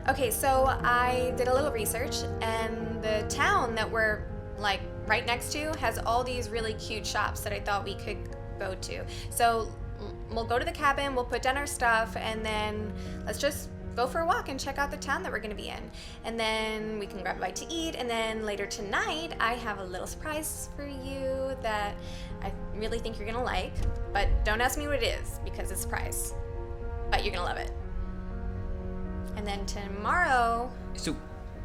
Okay, so I did a little research, and the town that we're like right next to has all these really cute shops that I thought we could go to. So we'll go to the cabin, we'll put down our stuff, and then let's just go for a walk and check out the town that we're gonna be in. And then we can grab a bite to eat, and then later tonight I have a little surprise for you that I really think you're gonna like, but don't ask me what it is because it's a surprise. But you're gonna love it. And then tomorrow... So,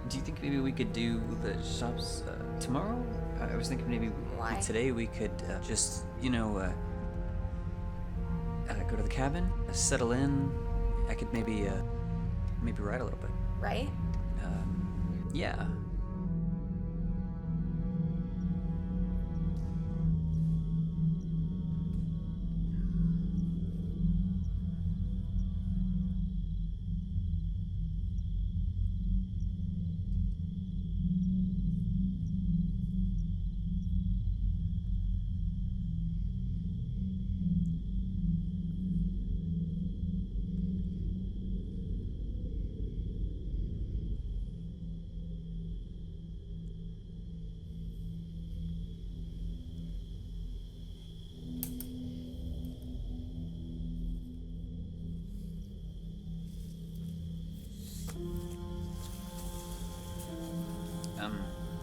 do you think maybe we could do the shops tomorrow? I was thinking maybe today we could just, go to the cabin, settle in. I could maybe write a little bit. Right? Yeah.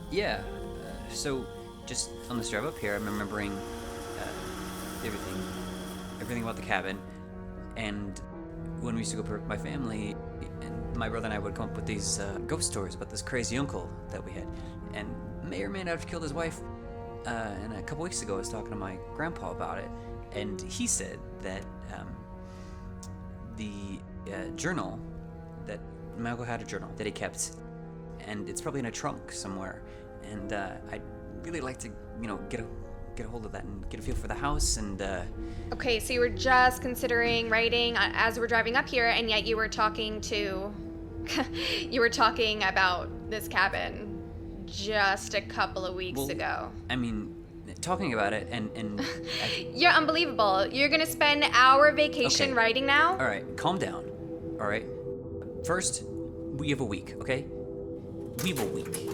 Yeah, so just on this drive up here, I'm remembering everything about the cabin, and when we used to go with my family, and my brother and I would come up with these ghost stories about this crazy uncle that we had, and may or may not have killed his wife, and a couple weeks ago I was talking to my grandpa about it, and he said that the journal, that my uncle had a journal that he kept, and it's probably in a trunk somewhere. And I'd really like to, get a hold of that and get a feel for the house. And Okay, so you were just considering writing as we're driving up here, and yet you were talking about this cabin just a couple of weeks ago. I mean, talking about it and You're unbelievable. You're gonna spend our vacation writing now? All right, calm down. All right. First, we have a week, okay? We have a week.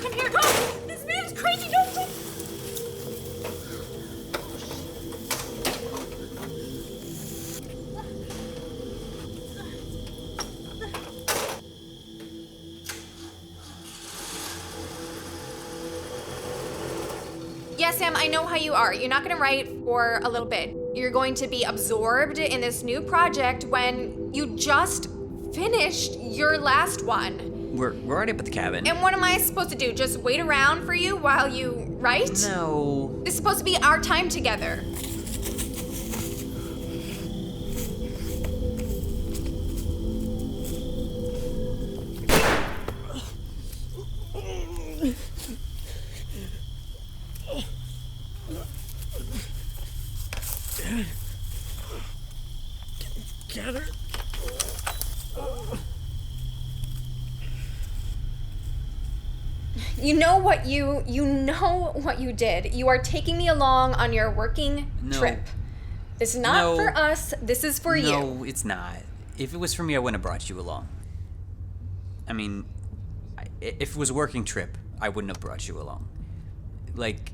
Come here, go! This man is crazy, don't go! Yeah, Sam, I know how you are. You're not gonna write for a little bit. You're going to be absorbed in this new project when you just finished your last one. We're already up at the cabin. And what am I supposed to do? Just wait around for you while you write? No. This is supposed to be our time together. Get her. You know what you did. You are taking me along on your working trip. This is not for us. This is for you. No, it's not. If it was for me, I wouldn't have brought you along. I mean, if it was a working trip, I wouldn't have brought you along. Like...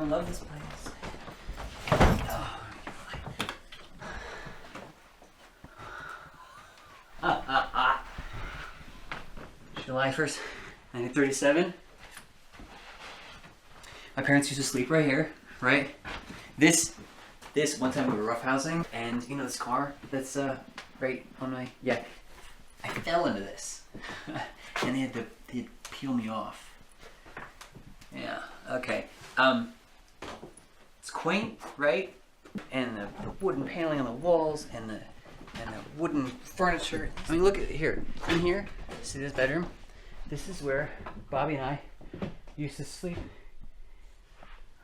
love this place. July 1st, 1937. My parents used to sleep right here, right? This one time we were roughhousing, and you know this car that's right on my, yeah, I fell into this, and they had to peel me off. Yeah, okay. It's quaint, right? And the wooden paneling on the walls, and the wooden furniture. I mean, look at here. In here, see this bedroom? This is where Bobby and I used to sleep.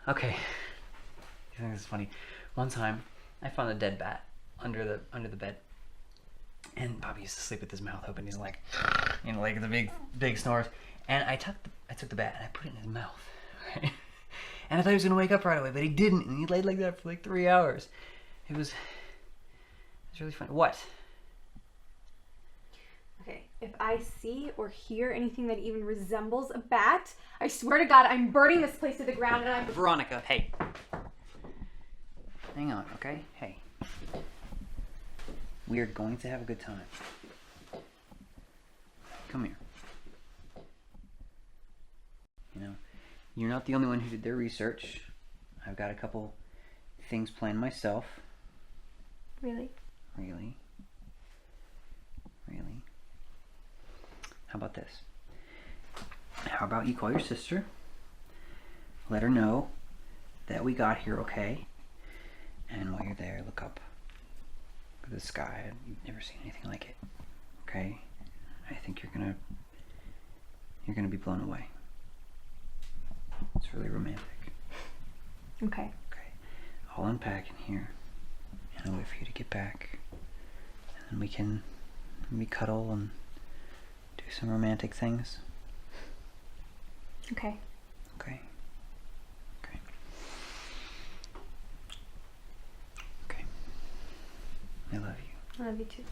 Okay. I think this is funny. One time, I found a dead bat under the bed, and Bobby used to sleep with his mouth open. He's like, you know, like the big snores. And I took the bat and I put it in his mouth. Right? And I thought he was gonna wake up right away, but he didn't, and he laid like that for like 3 hours. It was really fun. What? Okay, if I see or hear anything that even resembles a bat, I swear to God, I'm burning this place to the ground and I'm... Veronica, hey. Hang on, okay? Hey. We are going to have a good time. Come here. You know, you're not the only one who did their research. I've got a couple things planned myself. Really? Really? How about this? How about you call your sister, let her know that we got here okay, and while you're there, look up at the sky. You've never seen anything like it. Okay? I think you're gonna be blown away. It's really romantic. Okay. Okay. I'll unpack in here, and I'll wait for you to get back, and then we can cuddle and do some romantic things. Okay. Okay. Okay. Okay. I love you. I love you too.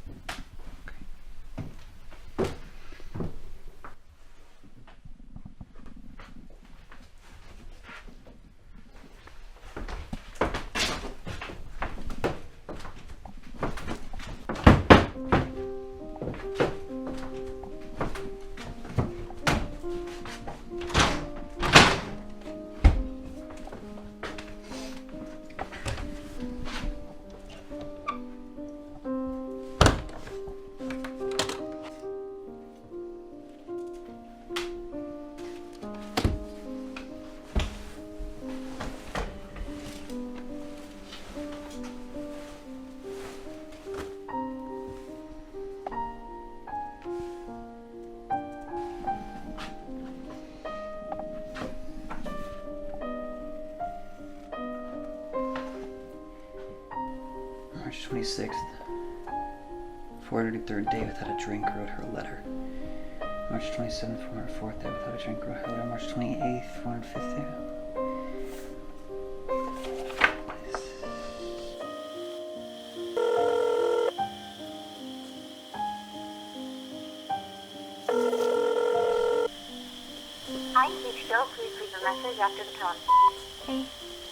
March 26th, 403rd day without a drink, wrote her a letter. March 27th, 404th day without a drink, wrote her a letter. March 28th, 405th day. Hi, it's Joe. Please leave a message after the tone. Hey,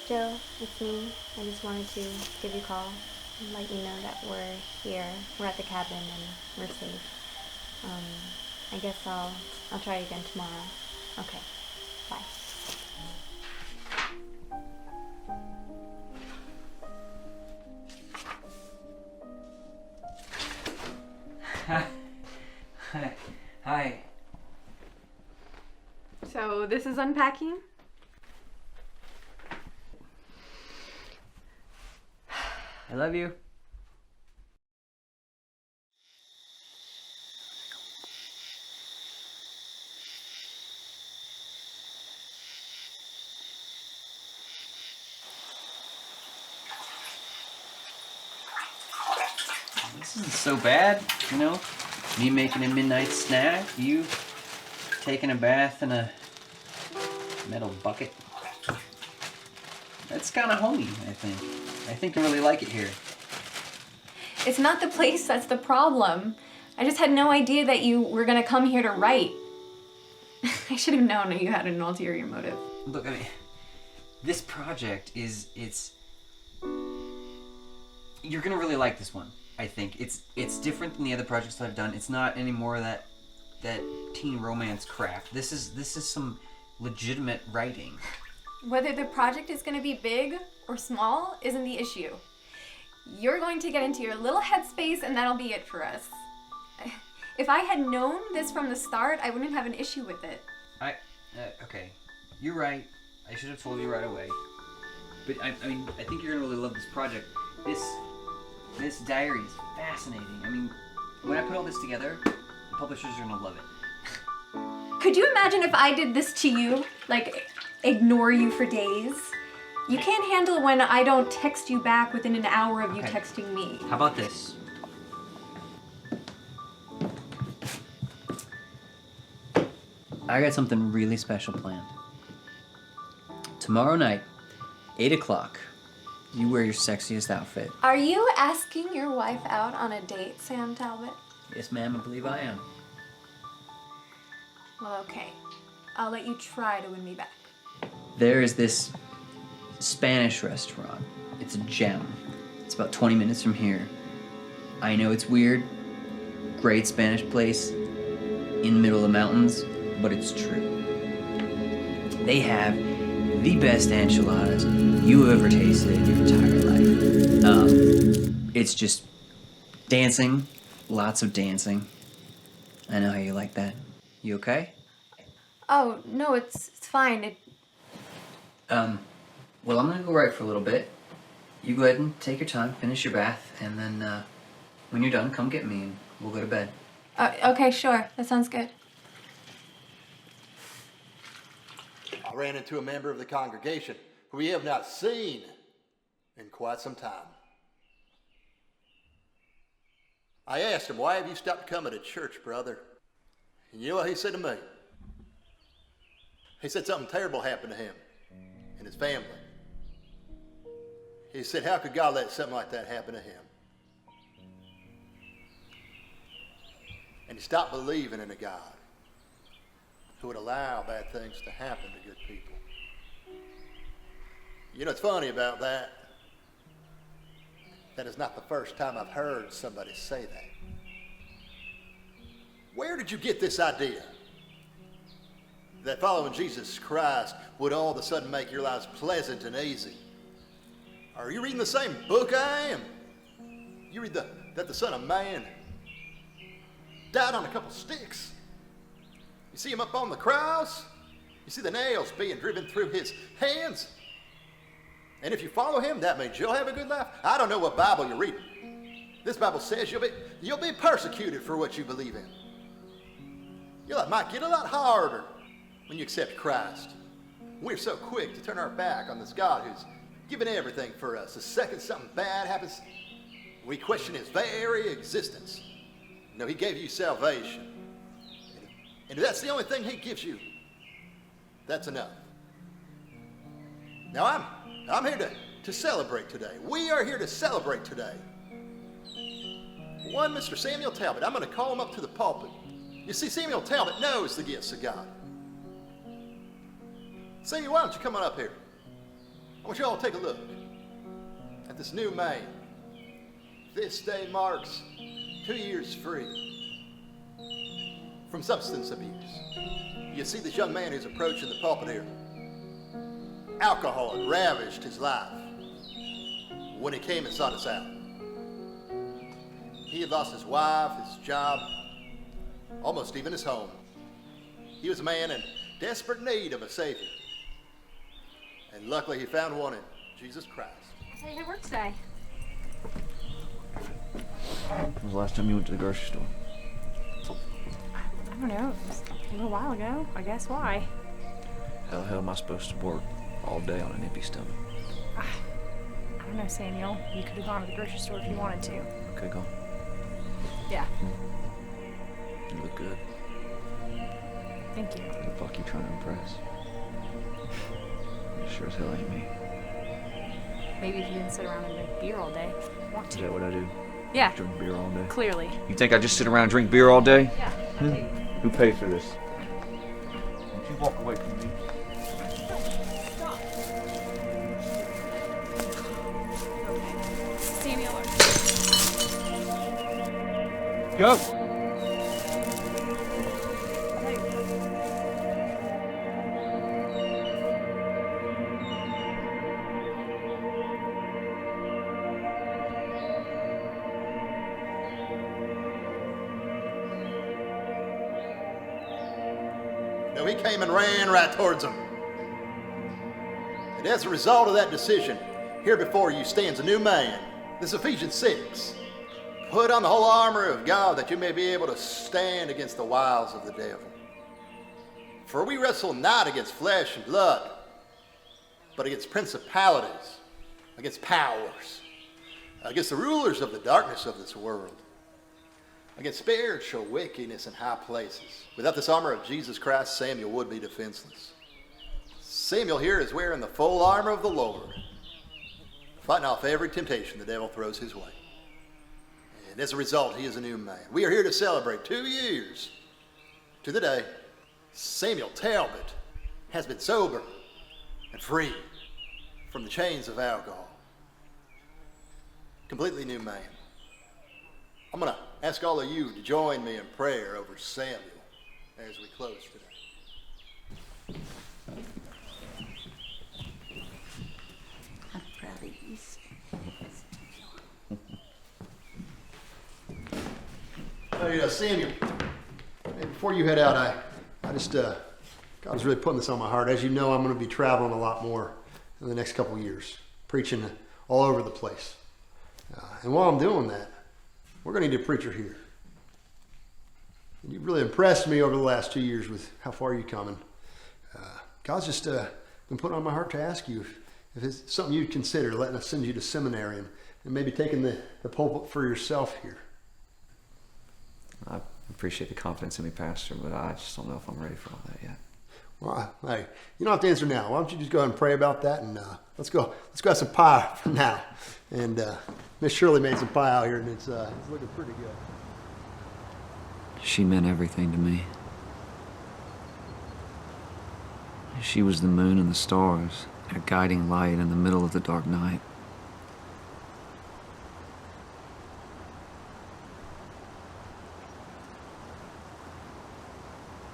Joe, it's me. I just wanted to give you a call and let you know that we're here. We're at the cabin and we're safe. I guess I'll try again tomorrow. Okay, bye. Hi. So this is unpacking? I love you. This isn't so bad, you know? Me making a midnight snack, you taking a bath in a metal bucket. That's kind of homey, I think. I think I really like it here. It's not the place that's the problem. I just had no idea that you were gonna come here to write. I should have known that you had an ulterior motive. Look, I mean, this project you're gonna really like this one, I think. It's different than the other projects I've done. It's not anymore that teen romance crap. This is some legitimate writing. Whether the project is going to be big or small isn't the issue. You're going to get into your little headspace and that'll be it for us. If I had known this from the start, I wouldn't have an issue with it. Okay. You're right. I should have told you right away. But I mean, I think you're gonna really love this project. This diary is fascinating. I mean, when I put all this together, the publishers are gonna love it. Could you imagine if I did this to you? Like, ignore you for days? You can't handle when I don't text you back within an hour of you texting me. How about this? I got something really special planned. Tomorrow night, 8 o'clock, you wear your sexiest outfit. Are you asking your wife out on a date, Sam Talbot? Yes, ma'am, I believe I am. Well, okay. I'll let you try to win me back. There is this Spanish restaurant. It's a gem. It's about 20 minutes from here. I know it's weird. Great Spanish place in the middle of the mountains, but it's true. They have the best enchiladas you have ever tasted in your entire life. It's just dancing, lots of dancing. I know how you like that. You okay? Oh, no, it's fine. Well, I'm gonna go write for a little bit. You go ahead and take your time, finish your bath, and then when you're done, come get me and we'll go to bed. Okay, sure. That sounds good. I ran into a member of the congregation who we have not seen in quite some time. I asked him, "Why have you stopped coming to church, brother?" And you know what he said to me? He said something terrible happened to him and his family. He said, how could God let something like that happen to him? And he stopped believing in a God who would allow bad things to happen to good people. You know, it's funny about that. That is not the first time I've heard somebody say that. Where did you get this idea? That following Jesus Christ would all of a sudden make your lives pleasant and easy? Are you reading the same book I am? You read that the Son of Man died on a couple sticks. You see him up on the cross. You see the nails being driven through his hands. And if you follow him, that means you'll have a good life. I don't know what Bible you're reading. This Bible says you'll be persecuted for what you believe in. It might get a lot harder when you accept Christ. We're so quick to turn our back on this God who's given everything for us. The second something bad happens, we question his very existence. You know, he gave you salvation. And if that's the only thing he gives you, that's enough. Now I'm here to celebrate today. We are here to celebrate today. One Mr. Samuel Talbot. I'm going to call him up to the pulpit. You see, Samuel Talbot knows the gifts of God. Samuel, why don't you come on up here? I want you all to take a look at this new man. This day marks 2 years free from substance abuse. You see this young man who's approaching the pulpit here. Alcohol had ravaged his life when he came and sought us out. He had lost his wife, his job, almost even his home. He was a man in desperate need of a Savior. And luckily he found one in Jesus Christ. So you had work today? When was the last time you went to the grocery store? I don't know. It was a little while ago. I guess. Why? How the hell am I supposed to work all day on an empty stomach? I don't know, Samuel. You could have gone to the grocery store if you wanted to. Okay, go. Yeah. You look good. Thank you. Who the fuck you trying to impress? You sure as hell ain't me. Maybe if you didn't sit around and drink beer all day. Want Is to? that what I do? Yeah. Drink beer all day? Clearly. You think I just sit around and drink beer all day? Yeah. Who pays for this? Don't you walk away from me. Stop. Okay. Samuel. Go! he came and ran right towards them. And as a result of that decision, here before you stands a new man. This is Ephesians 6. Put on the whole armor of God that you may be able to stand against the wiles of the devil. For we wrestle not against flesh and blood, but against principalities, against powers, against the rulers of the darkness of this world, against spiritual wickedness in high places. Without this armor of Jesus Christ, Samuel would be defenseless. Samuel here is wearing the full armor of the Lord, fighting off every temptation the devil throws his way. And as a result, he is a new man. We are here to celebrate 2 years to the day Samuel Talbot has been sober and free from the chains of alcohol. Completely new man. I'm going to ask all of you to join me in prayer over Samuel as we close today. I'm proud of you. Hey, Samuel, hey, before you head out, I just, God was really putting this on my heart. As you know, I'm going to be traveling a lot more in the next couple of years, preaching all over the place. And while I'm doing that, we're going to need a preacher here. And you've really impressed me over the last 2 years with how far you've come. And God's just been putting on my heart to ask you if it's something you'd consider letting us send you to seminary and maybe taking the pulpit for yourself here. I appreciate the confidence in me, Pastor, but I just don't know if I'm ready for all that yet. Well, hey, you don't have to answer now. Why don't you just go ahead and pray about that, and let's go have some pie for now. And Miss Shirley made some pie out here, and it's looking pretty good. She meant everything to me. She was the moon and the stars, a guiding light in the middle of the dark night.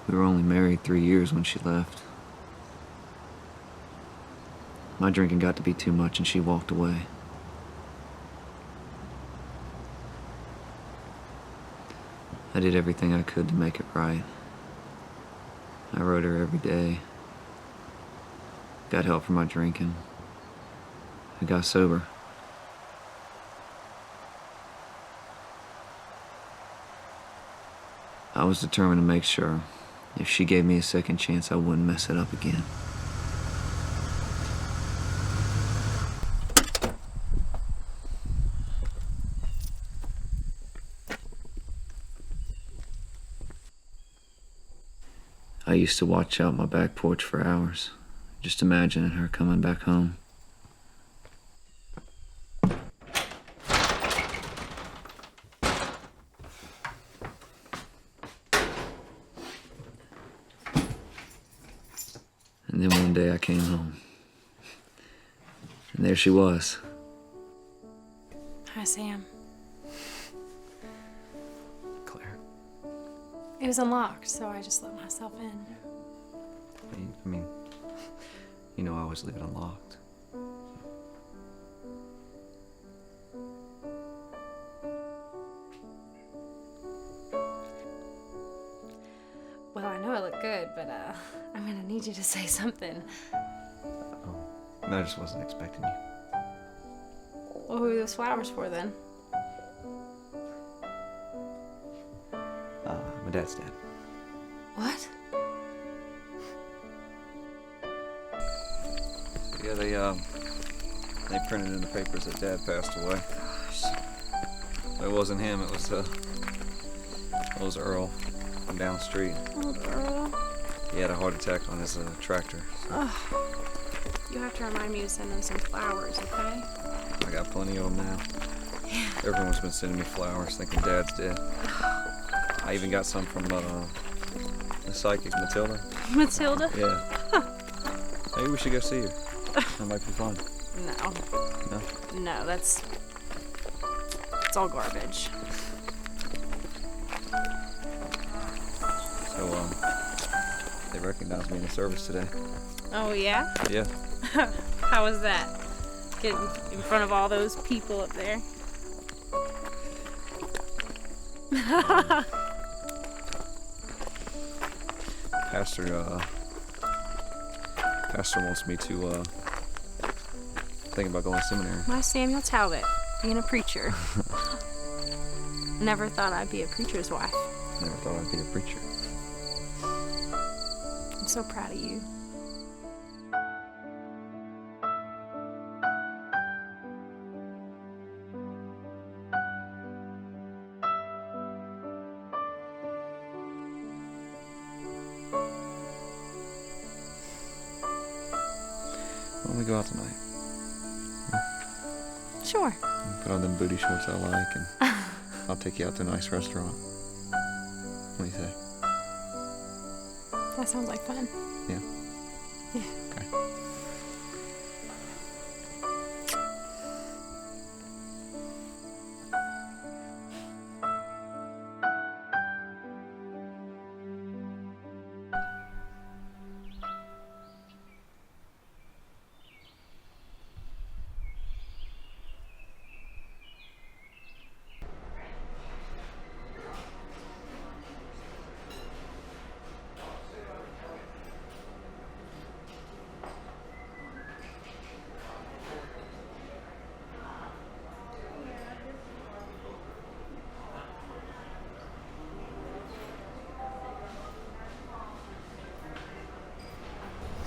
We were only married 3 years when she left. My drinking got to be too much and she walked away. I did everything I could to make it right. I wrote her every day. Got help for my drinking. I got sober. I was determined to make sure if she gave me a second chance, I wouldn't mess it up again. I used to watch out my back porch for hours, just imagining her coming back home. And then one day I came home. And there she was. Hi, Sam. Claire. It was unlocked, so I just let myself in. I mean, you know I always leave it unlocked. Well, I know I look good, but I'm gonna need you to say something. Oh, I just wasn't expecting you. Well, who are those flowers for then? My dad's dead. What? Yeah, they printed in the papers that Dad passed away. Gosh. It wasn't him, it was Earl from down the street. Old Earl. He had a heart attack on his tractor. So You have to remind me to send him some flowers, okay? I got plenty of them now. Yeah. Everyone's been sending me flowers thinking Dad's dead. I even got some from the psychic Matilda. Matilda? Yeah. Maybe we should go see her. That might be fun. No. No? No, it's all garbage. So, they recognized me in the service today. Oh, yeah? Yeah. How was that? Getting in front of all those people up there? Pastor wants me to think about going to seminary. My Samuel Talbot, being a preacher. Never thought I'd be a preacher's wife. Never thought I'd be a preacher. I'm so proud of you. Why don't we go out tonight? Sure. Put on them booty shorts I like, and I'll take you out to a nice restaurant. What do you say? That sounds like fun. Yeah? Yeah. Okay.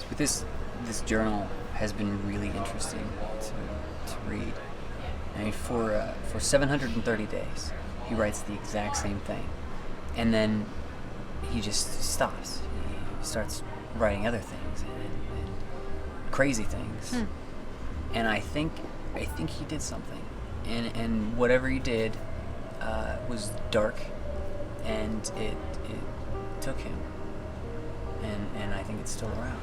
But this journal has been really interesting to read. I mean, for 730 days, he writes the exact same thing, and then he just stops. He starts writing other things and crazy things. And I think he did something, and whatever he did was dark, and it took him, and I think it's still around.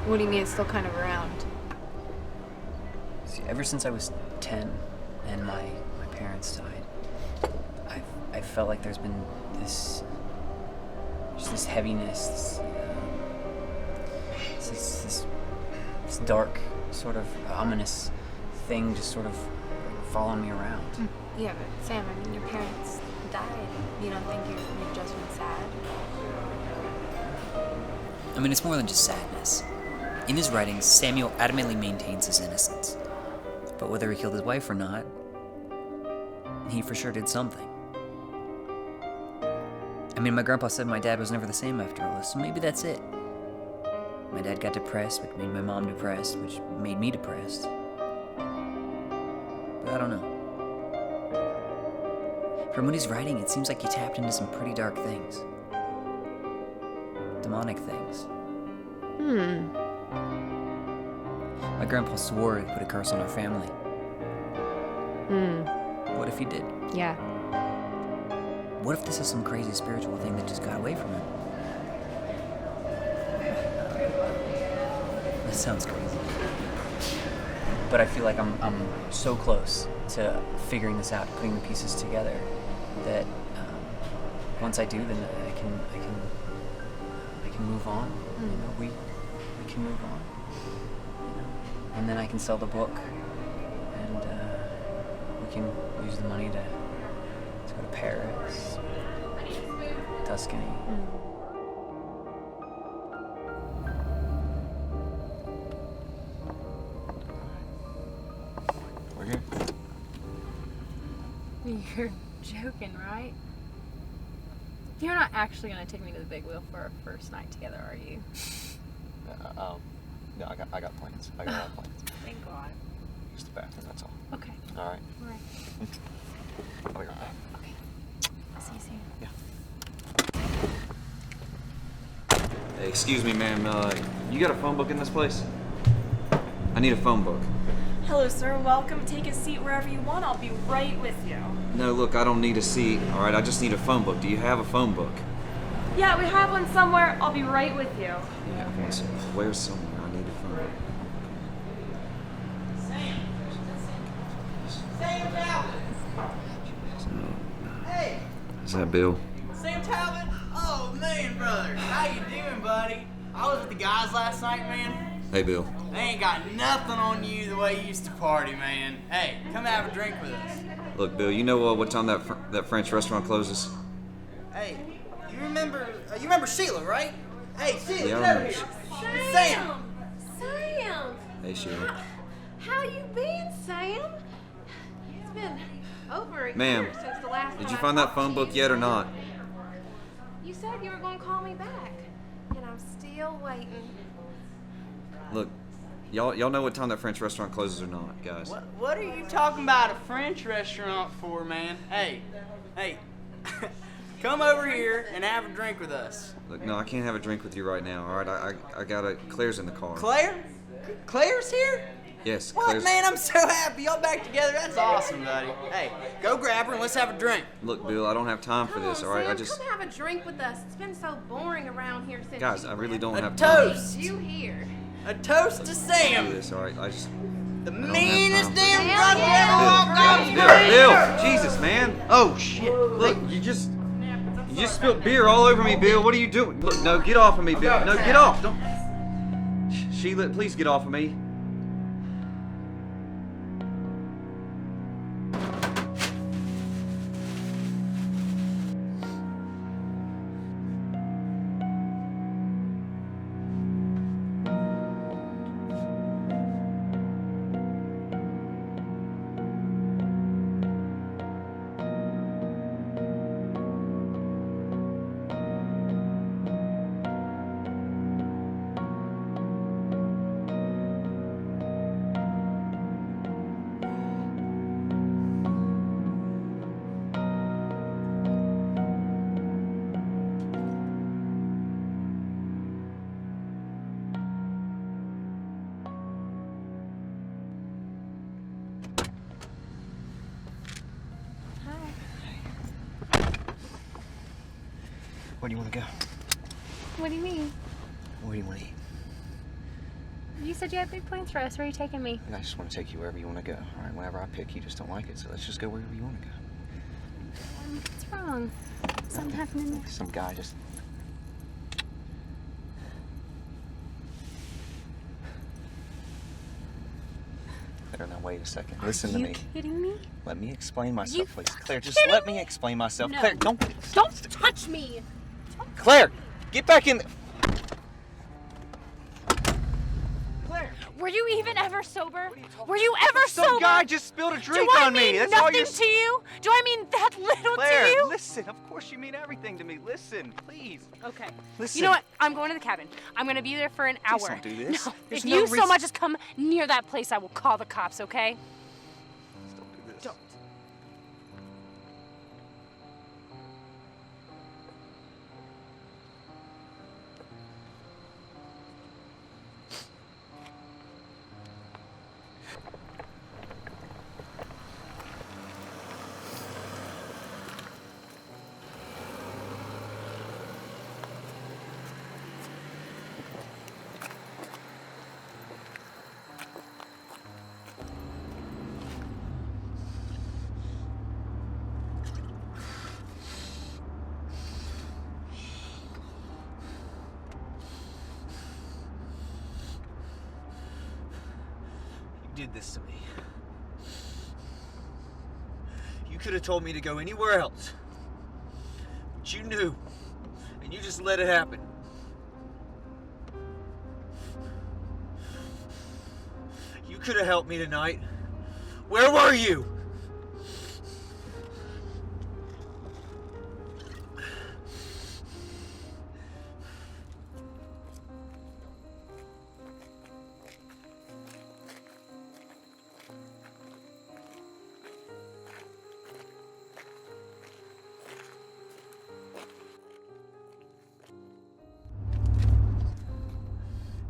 What do you mean it's still kind of around? See, ever since I was 10 and my parents died, I felt like there's been this heaviness, this dark, sort of ominous thing just sort of following me around. Yeah, but Sam, I mean, your parents died. You don't think you've just been sad? I mean, it's more than just sadness. In his writings, Samuel adamantly maintains his innocence. But whether he killed his wife or not, he for sure did something. I mean, my grandpa said my dad was never the same after all this, so maybe that's it. My dad got depressed, which made my mom depressed, which made me depressed. But I don't know. From what he's writing, it seems like he tapped into some pretty dark things. Demonic things. My grandpa swore he'd put a curse on our family. What if he did? Yeah. What if this is some crazy spiritual thing that just got away from him? That sounds crazy. But I feel like I'm so close to figuring this out, putting the pieces together, that once I do, then I can move on. You know, we can move on. You know? And then I can sell the book, and we can use the money to go to Paris, Tuscany. We're here. You're joking, right? You're not actually going to take me to the big wheel for our first night together, are you? No, I got plans. I got a lot of plans. Thank God. Just the bathroom, that's all. Okay. All right. All right. I'll be right back. Okay. I'll see you soon. Yeah. Hey, excuse me, ma'am. You got a phone book in this place? I need a phone book. Hello, sir. Welcome. Take a seat wherever you want. I'll be right with you. No, look, I don't need a seat. All right, I just need a phone book. Do you have a phone book? Yeah, we have one somewhere. I'll be right with you. Yeah, where's somewhere? I need a phone book. Sam Talbot! Hey! Is that Bill? Sam Talbot? Oh, man, brother. How you doing, buddy? I was with the guys last night, man. Hey, Bill. They ain't got nothing on you the way you used to party, man. Hey, come have a drink with us. Look, Bill, you know what time that French restaurant closes? Hey, you remember Sheila, right? Hey, Sheila, Yeah, get over I'm- here. Sam! Sam! Hey, Sheila. How you been, Sam? It's been over a Ma'am, year since the last did time you I find that talked to phone book you. yet or not? You said you were going to call me back, and I'm still waiting. Look, y'all know what time that French restaurant closes or not, guys? What are you talking about a French restaurant for, man? Hey, come over here and have a drink with us. Look, no, I can't have a drink with you right now, all right? I gotta... Claire's in the car. Claire? Claire's here? Yes, What, Claire's... man? I'm so happy. Y'all back together. That's awesome, buddy. Hey, go grab her and let's have a drink. Look, Bill, I don't have time for this, all right? Sam, I just... come have a drink with us. It's been so boring around here since Guys, you I really left. don't A have time. toast. You here? A toast to Do Sam. this, all right? I just... The I don't have meanest time for damn this. goddamn Bill, Jesus, man. Oh, shit. Look, you just spilled beer all over me, Bill. What are you doing? Look, no, get off of me, Bill. No, get off. Don't... Sheila, please get off of me. Where do you want to go? What do you mean? Where do you want to eat? You said you had big plans for us. Where are you taking me? I just want to take you wherever you want to go. All right, whenever I pick, you just don't like it, so let's just go wherever you want to go. What's wrong? Something happening there? Some guy just... Claire, now wait a second. Listen to me. Are you kidding me? Let me explain You myself, please. Claire, just kidding let me me? explain myself. No. Claire, don't... Don't touch me! Claire, get back in... Claire! Were you even ever sober? Were you ever Some sober? guy just spilled a drink Do I on mean me. That's all nothing you're... to you? Do I mean that little Claire, to you? listen. Of course you mean everything to me. Listen, please. Okay. Listen. You know what? I'm going to the cabin. I'm going to be there for an hour. Please don't do this. No. There's If no you so reason- much as come near that place, I will call the cops, okay? Please don't do this. Don't. You did this to me. You could have told me to go anywhere else. But you knew. And you just let it happen. You could have helped me tonight. Where were you?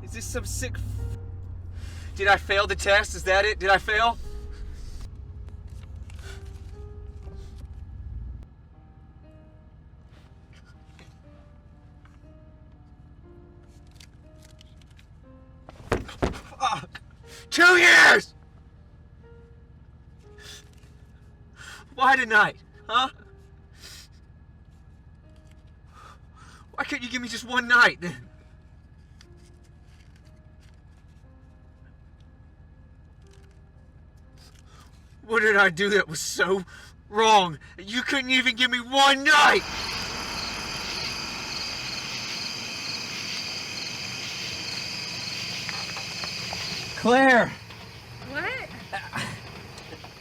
Is this some sick... Did I fail the test? Is that it? Did I fail? Fuck! 2 years! Why tonight? Huh? Why can't you give me just one night then? What did I do that was so wrong? You couldn't even give me one night! Claire! What?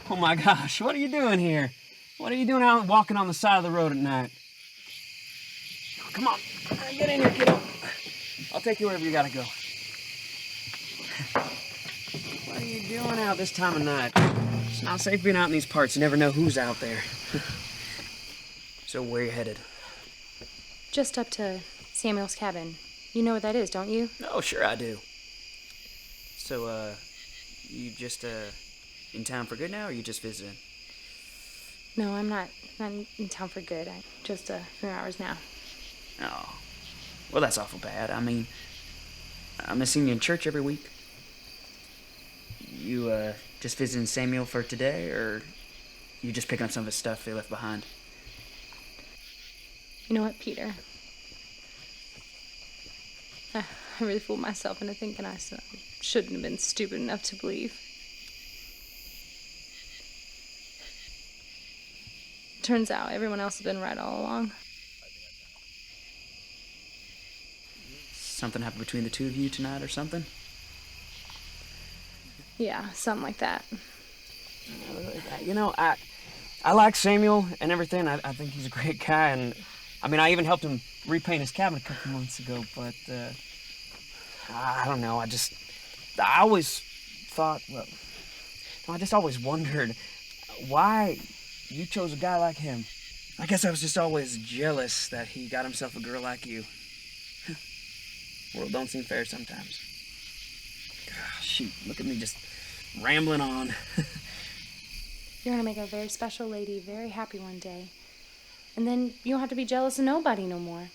Oh my gosh, what are you doing here? What are you doing out walking on the side of the road at night? Come on, get in here, kiddo. I'll take you wherever you gotta go. What are you doing out this time of night? It's not safe being out in these parts. You never know who's out there. So where you headed? Just up to Samuel's cabin. You know what that is, don't you? Oh, sure I do. So, you just, in town for good now, or you just visiting? No, I'm not in town for good. I'm just a few hours now. Oh, well, that's awful bad. I mean, I'm seeing you in church every week. You, just visiting Samuel for today, or you just picking up some of his stuff they left behind? You know what, Peter? I really fooled myself into thinking I shouldn't have been stupid enough to believe. Turns out everyone else has been right all along. Something happened between the two of you tonight or something? Yeah, something like that. You know, I like Samuel and everything. I think he's a great guy, and I mean, I even helped him repaint his cabin a couple months ago, but I don't know. I always thought, well, I just always wondered why you chose a guy like him. I guess I was just always jealous that he got himself a girl like you. World don't seem fair sometimes. Gosh, shoot, look at me just rambling on. You're gonna make a very special lady very happy one day. And then you don't have to be jealous of nobody no more.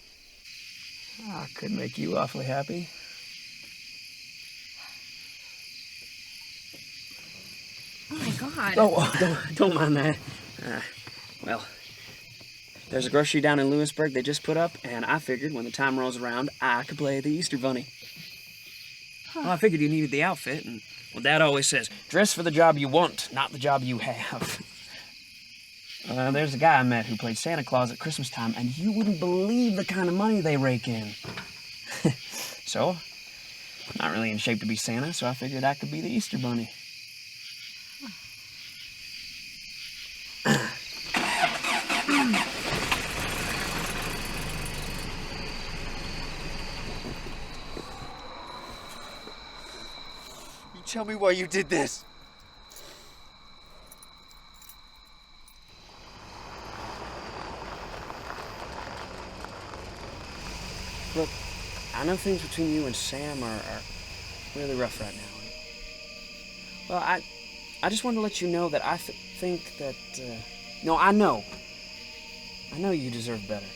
I could make you awfully happy. Oh my God. Oh, don't mind that. Well, there's a grocery down in Lewisburg they just put up, and I figured when the time rolls around, I could play the Easter Bunny. Well, I figured you needed the outfit, and well, Dad always says, dress for the job you want, not the job you have. There's a guy I met who played Santa Claus at Christmas time, and you wouldn't believe the kind of money they rake in. So, I'm not really in shape to be Santa, so I figured I could be the Easter Bunny. Tell me why you did this. Look, I know things between you and Sam are really rough right now. Well, I just wanted to let you know that I think that, no, I know you deserve better.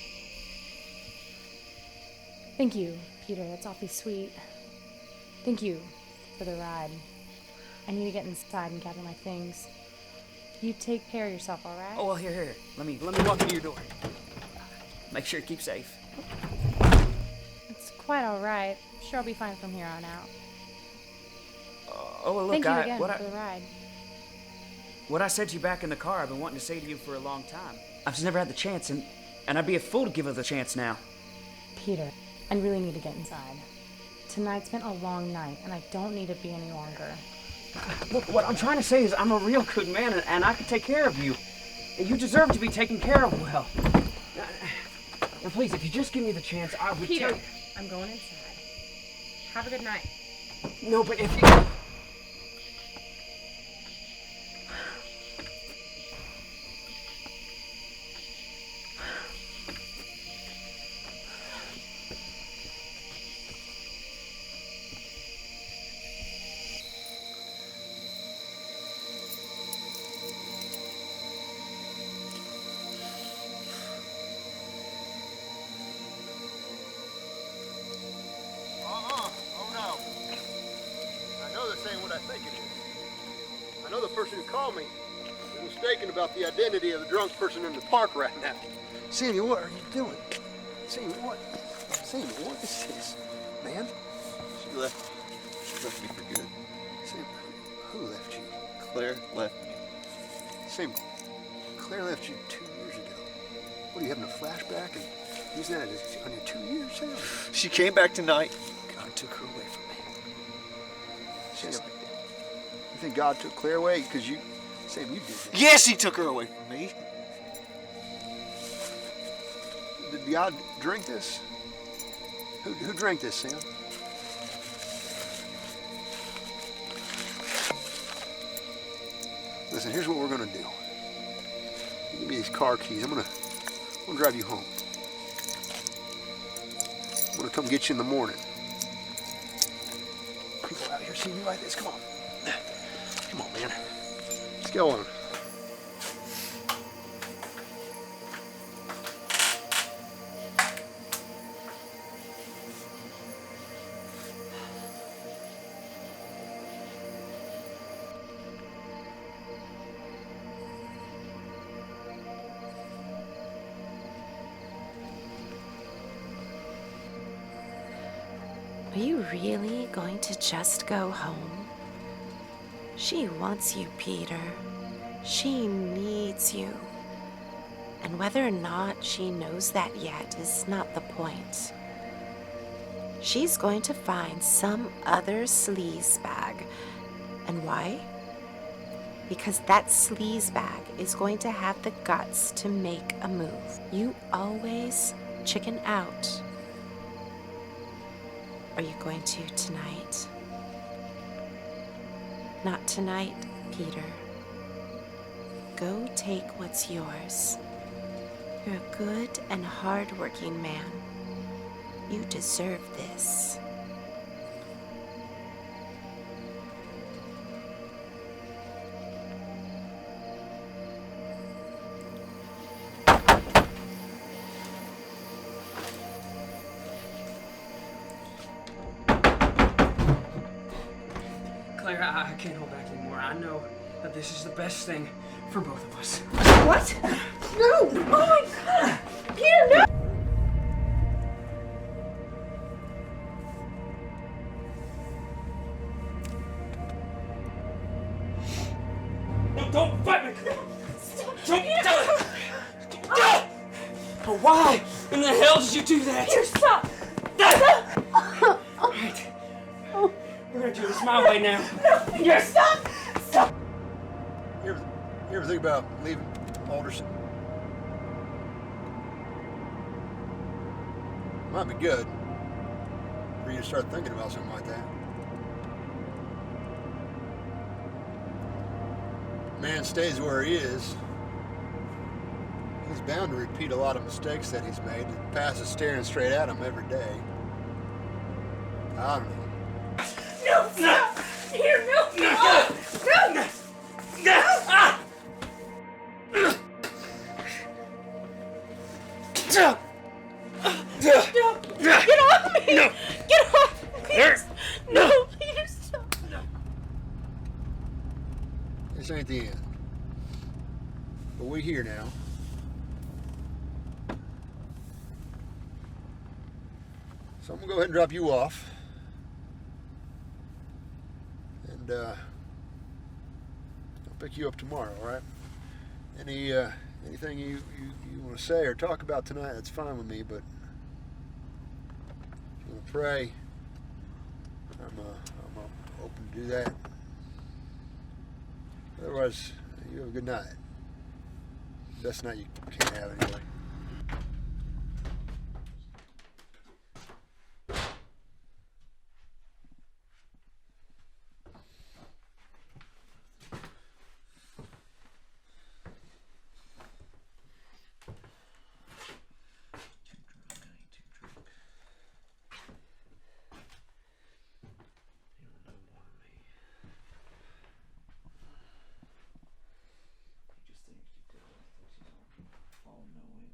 Thank you, Peter. That's awfully sweet. Thank you for the ride. I need to get inside and gather my things. You take care of yourself, all right? Oh, well, here. Let me walk into your door. Make sure you keep safe. It's quite all right. Sure, I'll be fine from here on out. Oh, well, look, Thank you again for the ride. What I said to you back in the car, I've been wanting to say to you for a long time. I've just never had the chance, and I'd be a fool to give her the chance now. Peter, I really need to get inside. Tonight's been a long night, and I don't need to be any longer. Look, what I'm trying to say is I'm a real good man, and I can take care of you. And you deserve to be taken care of well. Now, please, if you just give me the chance, I would Peter, tell you. I'm going inside. Have a good night. No, but if you... Oh no. I know this ain't what I think it is. I know the person who called me is mistaken about the identity of the drunk person in the park right now. Sammy, what are you doing? Sammy, what? Sammy, what is this? Man? She left me for good. Sam, who left you? Claire left me. Sam, Claire left you 2 years ago. What, are you having a flashback and using that on your 2 years, Sam? She came back tonight. God took her away from me. Sam, You think God took Claire away? Because you, Sam, you did that. Yes, he took her away from me. Did God drink this? Who drank this, Sam? Listen, here's what we're gonna do. You give me these car keys. I'm gonna drive you home. I'm gonna come get you in the morning. People out here see me like this. Come on. Come on, man. Let's go on. Are you really going to just go home? She wants you, Peter. She needs you. And whether or not she knows that yet is not the point. She's going to find some other sleazebag. And why? Because that sleazebag is going to have the guts to make a move. You always chicken out. Are you going to tonight? Not tonight, Peter. Go take what's yours. You're a good and hard-working man. You deserve this. Claire, I can't hold back anymore. I know that this is the best thing for both of us. What? No! Oh my god! Peter, no! No, don't fight me! Stop! Don't do it! No! But why in the hell did you do that? Peter, stop! Stop! Alright. We're gonna do this my way now. No, Peter, stop! Stop! You ever think about leaving Alderson? Might be good for you to start thinking about something like that. Man stays where he is. He's bound to repeat a lot of mistakes that he's made. The past is staring straight at him every day. I don't know. No, stop! Peter, no! No! No! No! Ah! No! Get off me! No! Get off me! Peter! No! Peter, stop! No! This ain't the end. But we're here now. So I'm gonna go ahead and drop you off. And I'll pick you up tomorrow, all right? Anything you want to say or talk about tonight, that's fine with me, but if you want to pray, I'm open to do that. Otherwise, you have a good night. Best night you can have anyway. All knowing.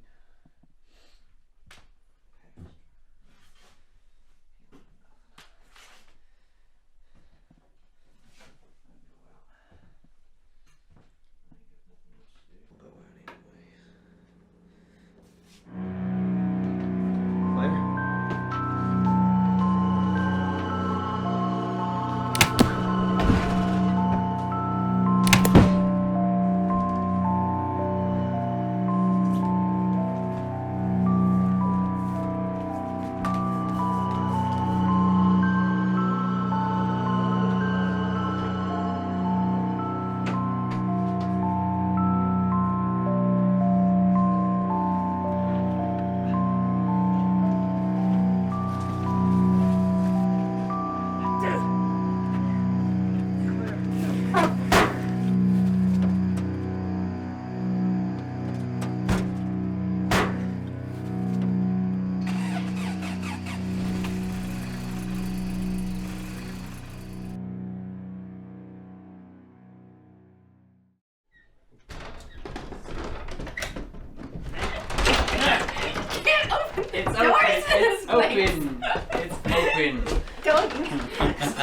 It's open. It's open. Don't.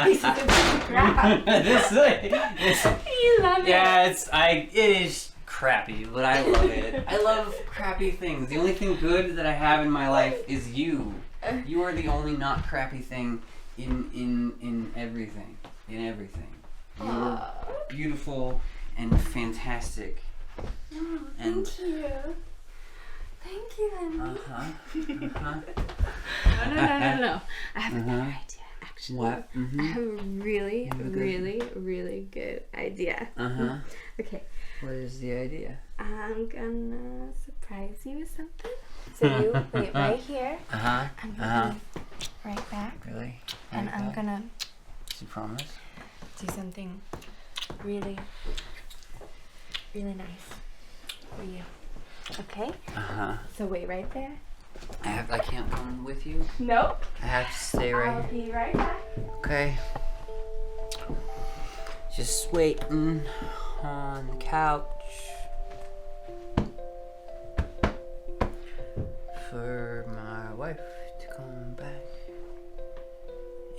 This is a crap. You love it. Yeah, it is crappy, but I love it. I love crappy things. The only thing good that I have in my life is you. You are the only not crappy thing in everything. In everything. You're beautiful and fantastic. Oh, And thank you. Thank you, honey. No. I have a better idea, actually. What? I have a really good idea. Okay. What is the idea? I'm gonna surprise you with something. So you wait right here. I'm gonna be right back. Really? And Right I'm back? gonna You promise? do something really nice for you. Okay? So wait right there. I can't come with you? Nope. I have to stay right I'll here. be right back. Okay. Just waiting on the couch for my wife to come back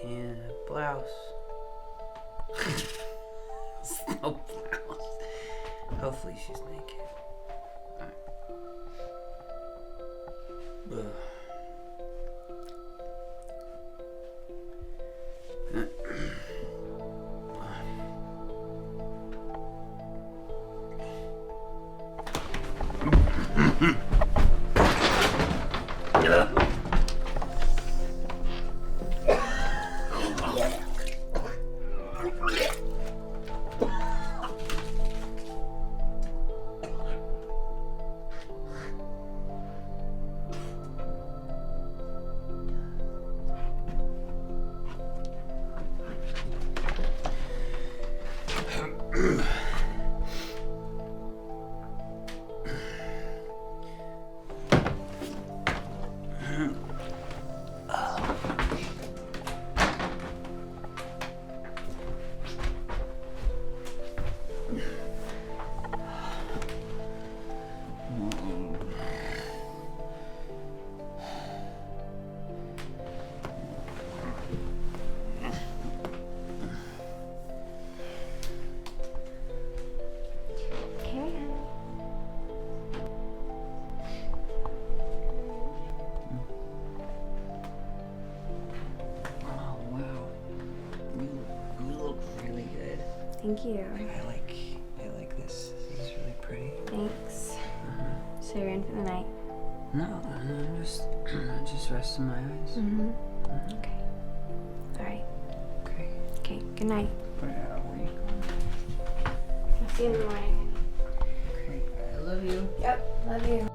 in a blouse. No blouse. Hopefully she's naked. Alright. Thank you. I like this. This is really pretty. Thanks. So you're in for the night? No, I'm just resting my eyes. Okay. All right. Okay. Okay. Good night. Where are you going? I'll see you in the morning. Okay. I love you. Yep. Love you.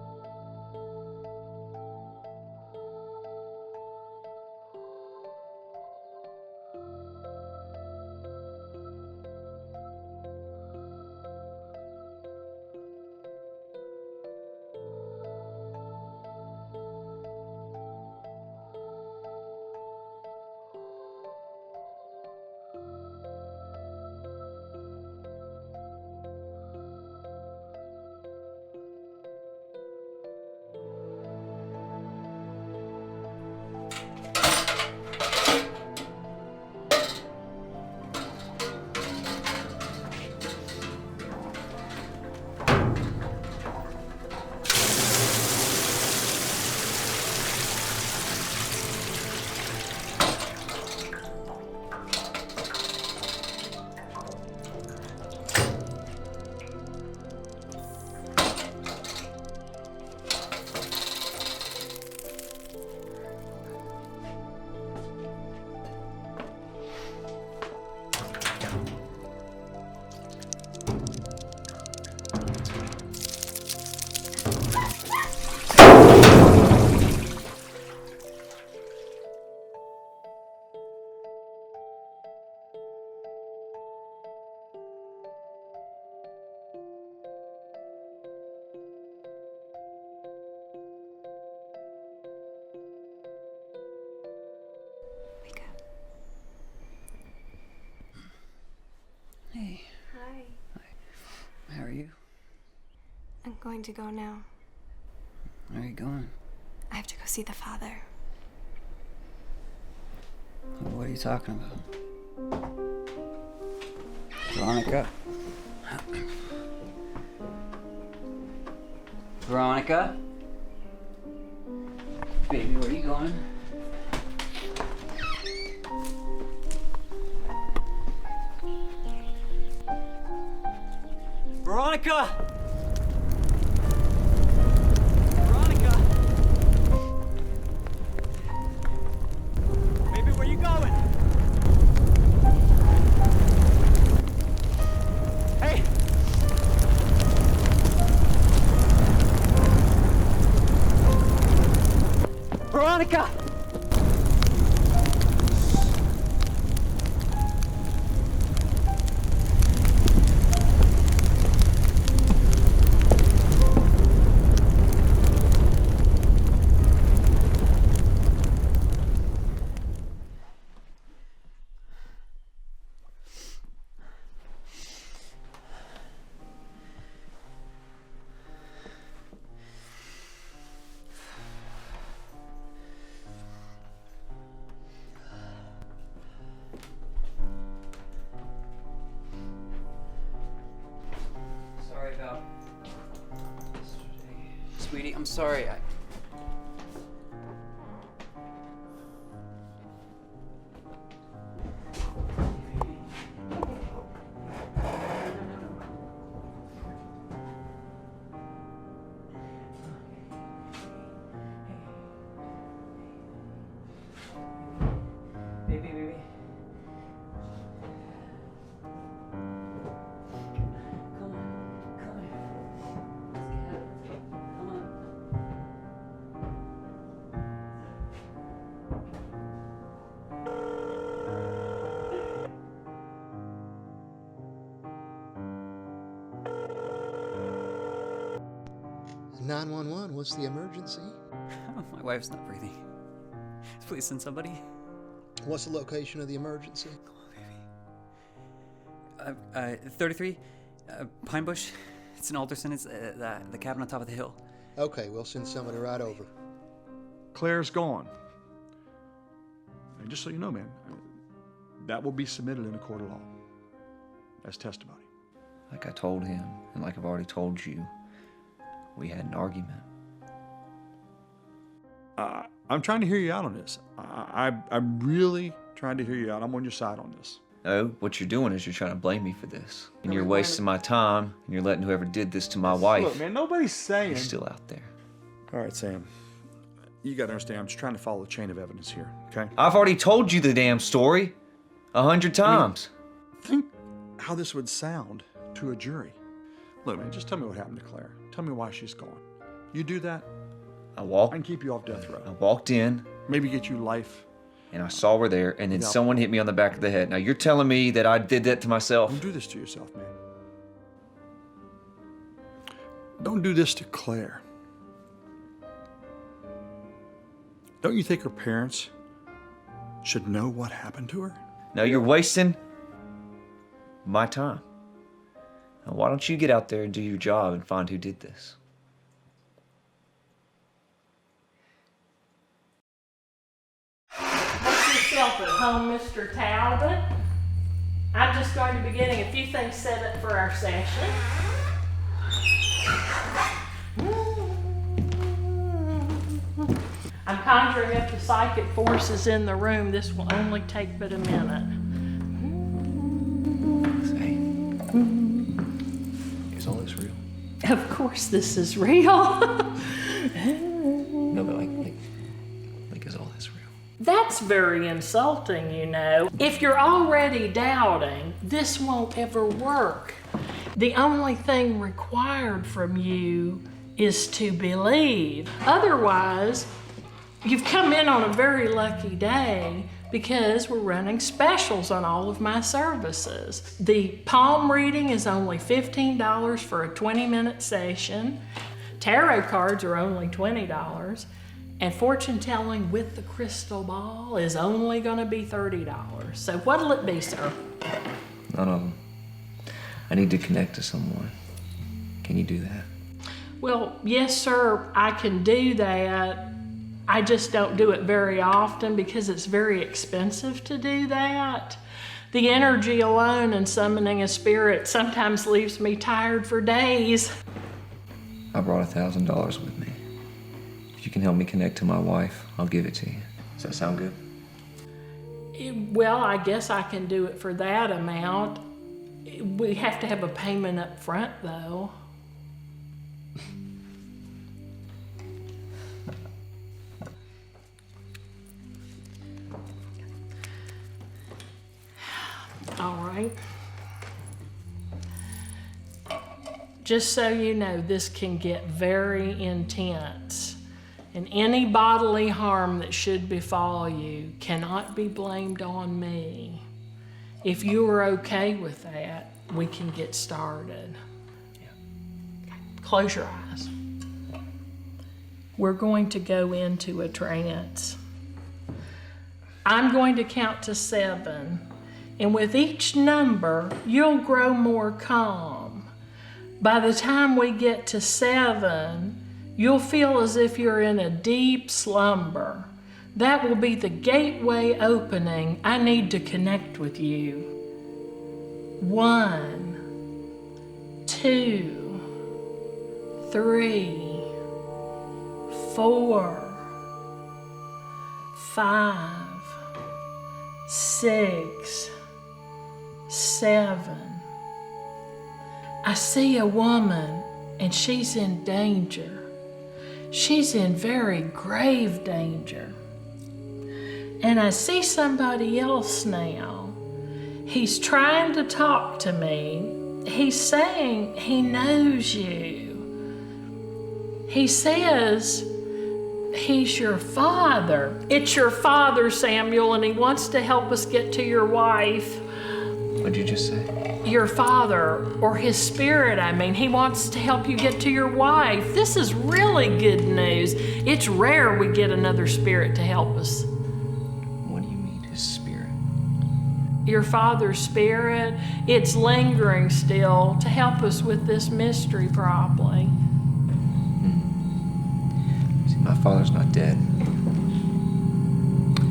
Hey. Hi. How are you? I'm going to go now. Where are you going? I have to go see the father. What are you talking about? Veronica? Veronica? Baby, where are you going? Veronica! Veronica! Baby, where you going? Hey! Veronica! Sorry about yesterday. Sweetie, I'm sorry. Baby. "911, what's the emergency?" My wife's not breathing. Please send somebody. "What's the location of the emergency?" 33, Pine Bush. It's in Alderson. It's the cabin on top of the hill. "Okay, we'll send somebody right over." Claire's gone. And just so you know, man, that will be submitted in a court of law as testimony. Like I told him, and like I've already told you, we had an argument. I'm trying to hear you out on this. I'm really trying to hear you out. I'm on your side on this. No, what you're doing is you're trying to blame me for this. And you're wasting my time, and you're letting whoever did this to my wife. Look, man, nobody's saying... He's still out there. All right, Sam. You gotta understand, I'm just trying to follow the chain of evidence here, okay? I've already told you the damn story 100 times. Think how this would sound to a jury. Look, man, just tell me what happened to Claire. Tell me why she's gone. You do that, I can keep you off death row. I walked in. Maybe get you life. And I saw her there, and then someone hit me on the back of the head. Now, you're telling me that I did that to myself? Don't do this to yourself, man. Don't do this to Claire. Don't you think her parents should know what happened to her? Now, you're wasting my time. Now, why don't you get out there and do your job and find who did this? Yourself at home, Mr. Talbot. I'm just going to be getting a few things set up for our session. I'm conjuring up the psychic forces in the room. This will only take but a minute. Is all this real? Of course this is real. No, but like, is all this real? That's very insulting, you know. If you're already doubting, this won't ever work. The only thing required from you is to believe. Otherwise, you've come in on a very lucky day because we're running specials on all of my services. The palm reading is only $15 for a 20-minute session. Tarot cards are only $20. And fortune telling with the crystal ball is only gonna be $30. So what'll it be, sir? None of them. I need to connect to someone. Can you do that? Well, yes, sir, I can do that. I just don't do it very often because it's very expensive to do that. The energy alone in summoning a spirit sometimes leaves me tired for days. I brought $1,000 with me. If you can help me connect to my wife, I'll give it to you. Does that sound good? Well, I guess I can do it for that amount. We have to have a payment up front, though. All right. Just so you know, this can get very intense, and any bodily harm that should befall you cannot be blamed on me. If you are okay with that, we can get started. Yeah. Close your eyes. We're going to go into a trance. I'm going to count to 7. And with each number, you'll grow more calm. By the time we get to 7, you'll feel as if you're in a deep slumber. That will be the gateway opening I need to connect with you. 1, 2, 3, 4, 5, 6, 7. I see a woman and she's in danger. She's in very grave danger. And I see somebody else now. He's trying to talk to me. He's saying he knows you. He says he's your father. It's your father, Samuel, and he wants to help us get to your wife. What'd you just say? Your father, or his spirit, I mean. He wants to help you get to your wife. This is really good news. It's rare we get another spirit to help us. What do you mean, his spirit? Your father's spirit, it's lingering still to help us with this mystery, probably. See, my father's not dead.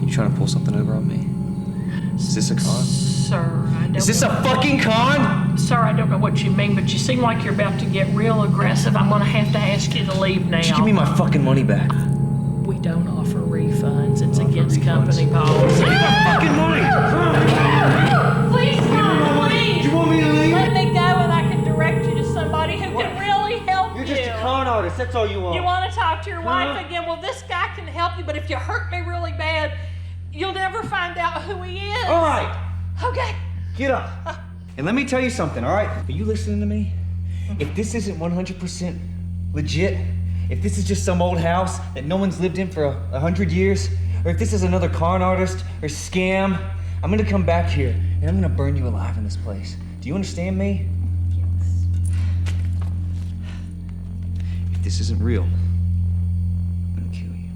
You trying to pull something over on me? Is this a con? Sir, I don't Is this know. a fucking con? Sir, I don't know what you mean, but you seem like you're about to get real aggressive. I'm gonna have to ask you to leave now. Just give me my fucking money back. We don't offer refunds. It's against company policy. Give me my fucking money! Please, Mom, please. Do you want me to leave? Let me go and I can direct you to somebody who can really help you. You're just a con artist, that's all you want. You want to talk to your wife again? Well, this guy can help you, but if you hurt me really bad, you'll never find out who he is. All right. Okay. Get up. And let me tell you something, all right? Are you listening to me? If this isn't 100% legit, if this is just some old house that no one's lived in for 100 years, or if this is another con artist or scam, I'm gonna come back here and I'm gonna burn you alive in this place. Do you understand me? Yes. If this isn't real, I'm gonna kill you.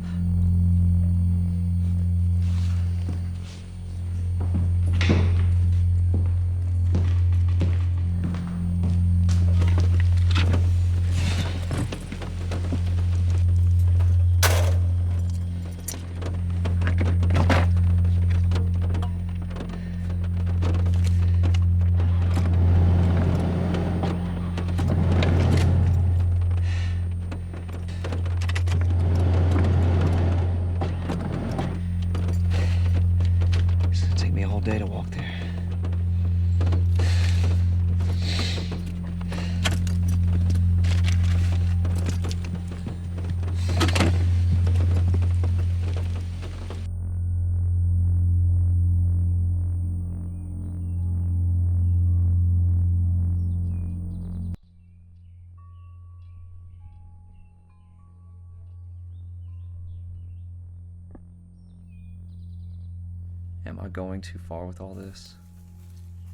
Day to walk there. Am I going too far with all this?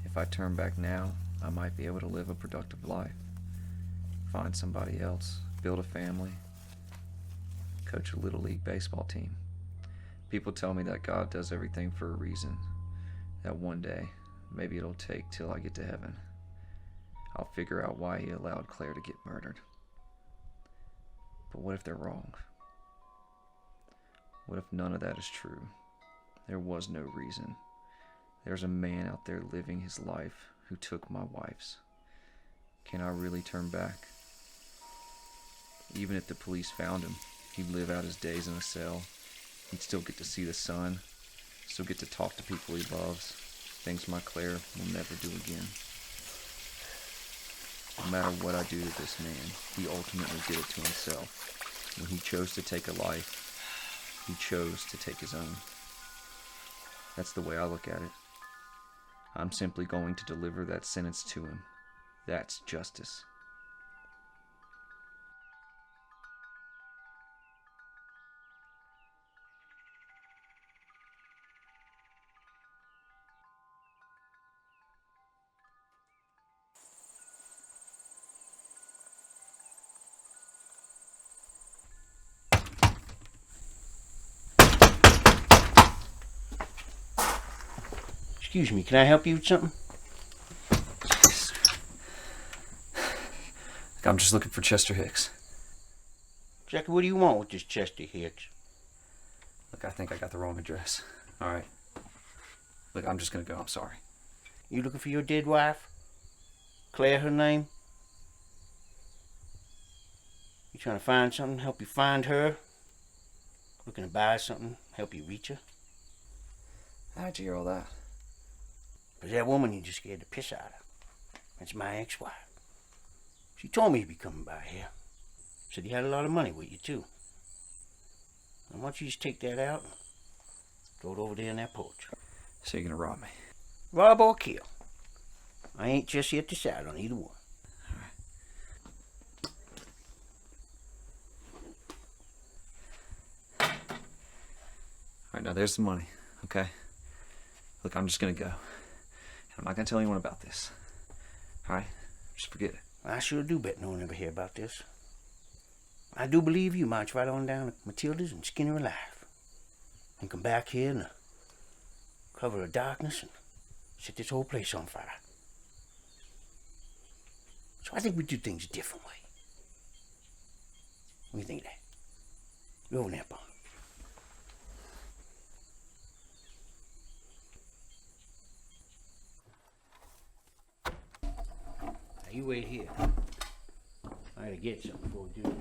If I turn back now, I might be able to live a productive life. Find somebody else, build a family, coach a little league baseball team. People tell me that God does everything for a reason, that one day, maybe it'll take till I get to heaven. I'll figure out why he allowed Claire to get murdered. But what if they're wrong? What if none of that is true? There was no reason. There's a man out there living his life who took my wife's. Can I really turn back? Even if the police found him, he'd live out his days in a cell. He'd still get to see the sun, still get to talk to people he loves, things my Claire will never do again. No matter what I do to this man, he ultimately did it to himself. When he chose to take a life, he chose to take his own. That's the way I look at it. I'm simply going to deliver that sentence to him. That's justice. Excuse me, can I help you with something? I'm just looking for Chester Hicks. Jackie, what do you want with this Chester Hicks? Look, I think I got the wrong address. All right. Look, I'm just gonna go. I'm sorry. You looking for your dead wife? Claire, her name? You trying to find something, help you find her? Looking to buy something, help you reach her? How'd you hear all that? Because that woman you just scared the piss out of. That's my ex-wife. She told me you'd be coming by here. Said you had a lot of money with you, too. And why don't you just take that out and throw it over there in that porch? So you're gonna rob me? Rob or kill. I ain't just yet decided on either one. All right, now there's the money, okay? Look, I'm just gonna go. I'm not gonna tell anyone about this. All right? Just forget it. I sure do bet no one ever hear about this. I do believe you march right on down to Matilda's and skin her alive. And come back here in the cover of darkness and set this whole place on fire. So I think we do things a different way. What do you think of that? Go over there, Bob. Now you wait here. I gotta get something before we do this.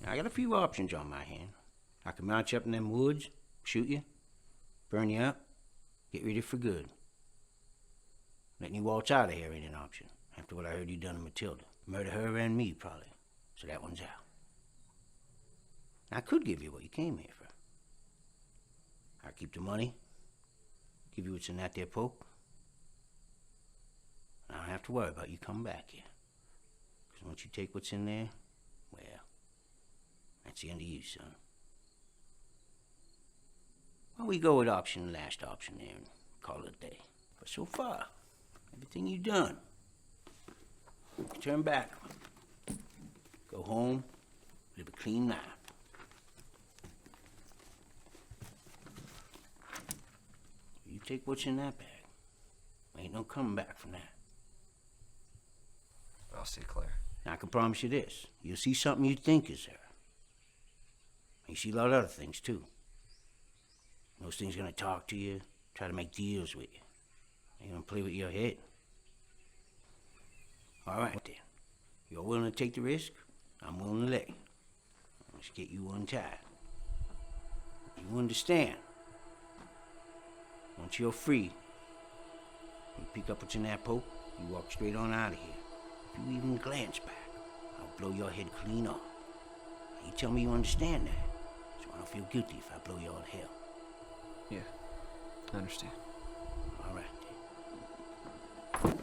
I got a few options on my hand. I can mount you up in them woods, shoot you, burn you up, get rid of you for good. Letting you waltz out of here ain't an option, after what I heard you done to Matilda. Murder her and me, probably. So that one's out. I could give you what you came here for. I'll keep the money, give you what's in that there poke. I don't have to worry about you coming back here. Because once you take what's in there, well, that's the end of you, son. Well, we go with last option there, and call it a day. But so far, everything you've done, turn back. Go home, live a clean life. You take what's in that bag. Ain't no coming back from that. I'll see Claire. Now, I can promise you this. You'll see something you think is there. You see a lot of other things, too. Those things gonna talk to you, try to make deals with you. They're gonna play with your head. All right, then. You're willing to take the risk? I'm willing to let you. Let's get you untied. You understand? Once you're free, you pick up what's in that poke, you walk straight on out of here. If you even glance back, I'll blow your head clean off. You tell me you understand that. I don't feel guilty if I blow you all to hell. Yeah, I understand. All right, then.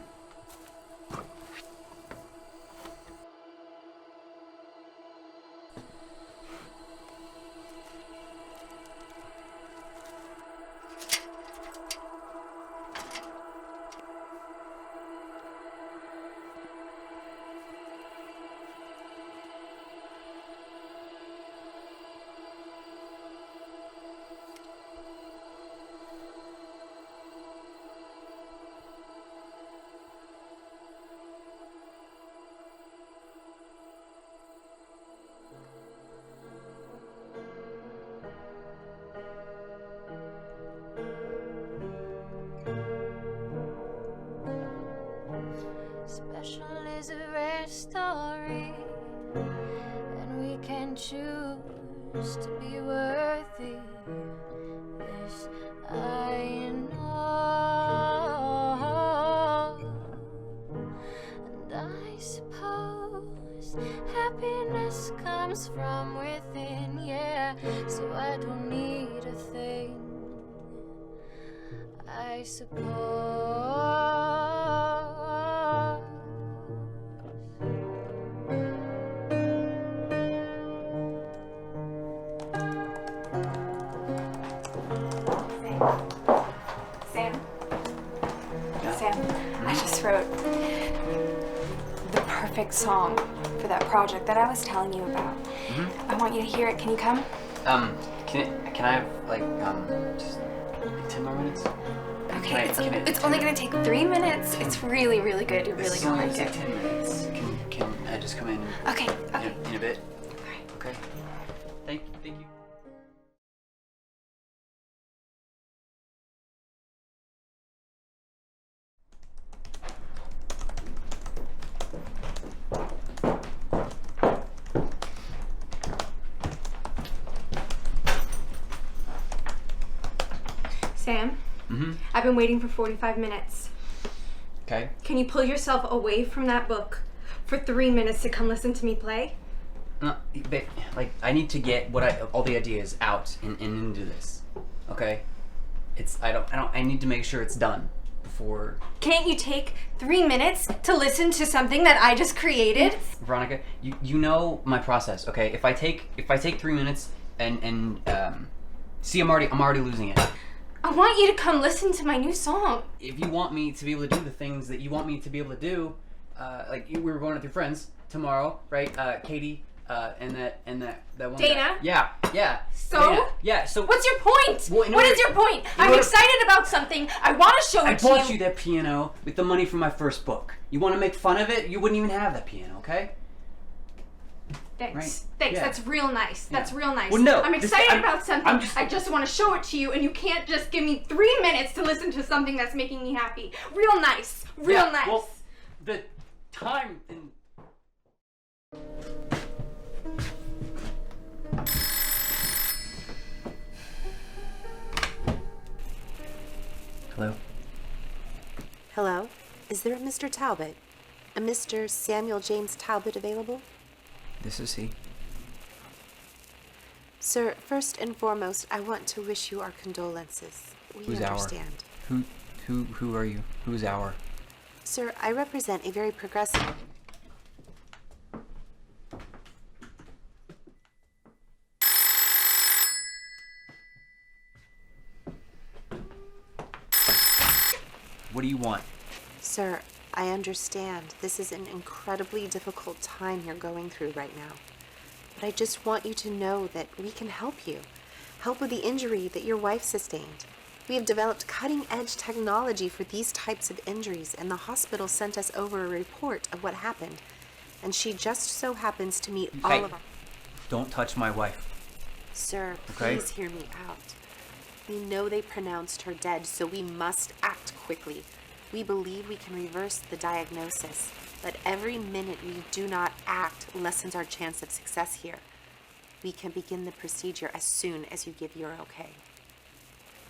choose to be worthy. This I know. And I suppose happiness comes from within, yeah. So I don't need a thing, I suppose. Sam, I just wrote the perfect song for that project that I was telling you about. I want you to hear it. Can you come? Can I have like just like 10 more minutes? Okay, it's only gonna take 3 minutes. It's really, really good. You're really gonna like it. 10 minutes. Can I just come in? Okay. In a bit. Okay. Thank you. Sam, I've been waiting for 45 minutes. Okay. Can you pull yourself away from that book for 3 minutes to come listen to me play? Like I need to get all the ideas out and into this. Okay. I need to make sure it's done before. Can't you take 3 minutes to listen to something that I just created? Veronica, you know my process, okay? If I take 3 minutes and see, I'm already losing it. I want you to come listen to my new song. If you want me to be able to do the things that you want me to be able to do, like we were going with your friends tomorrow, right? Katie, and that one. Dana? Guy. Yeah. So? Dana. Yeah. So. What's your point? Well, What is your point? I'm excited about something. I want to show it to you. I bought you that piano with the money from my first book. You want to make fun of it? You wouldn't even have that piano, okay? Thanks. Right. Thanks. Yeah. That's real nice. That's real nice. Well, no, I'm excited about something. I'm I just want to show it to you, and you can't just give me 3 minutes to listen to something that's making me happy. Real nice. Real nice. Well, the time and. Hello? Hello? Is there a Mr. Talbot? A Mr. Samuel James Talbot available? This is he. Sir, first and foremost, I want to wish you our condolences. We Who's understand. Our? Who are you? Who's our? Sir, I represent a very progressive... What do you want? Sir, I understand this is an incredibly difficult time you're going through right now. But I just want you to know that we can help you. Help with the injury that your wife sustained. We have developed cutting-edge technology for these types of injuries, and the hospital sent us over a report of what happened. And she just so happens to meet all of our... Don't touch my wife. Sir, Okay. please hear me out. We know they pronounced her dead, so we must act quickly. We believe we can reverse the diagnosis, but every minute we do not act lessens our chance of success here. We can begin the procedure as soon as you give your okay.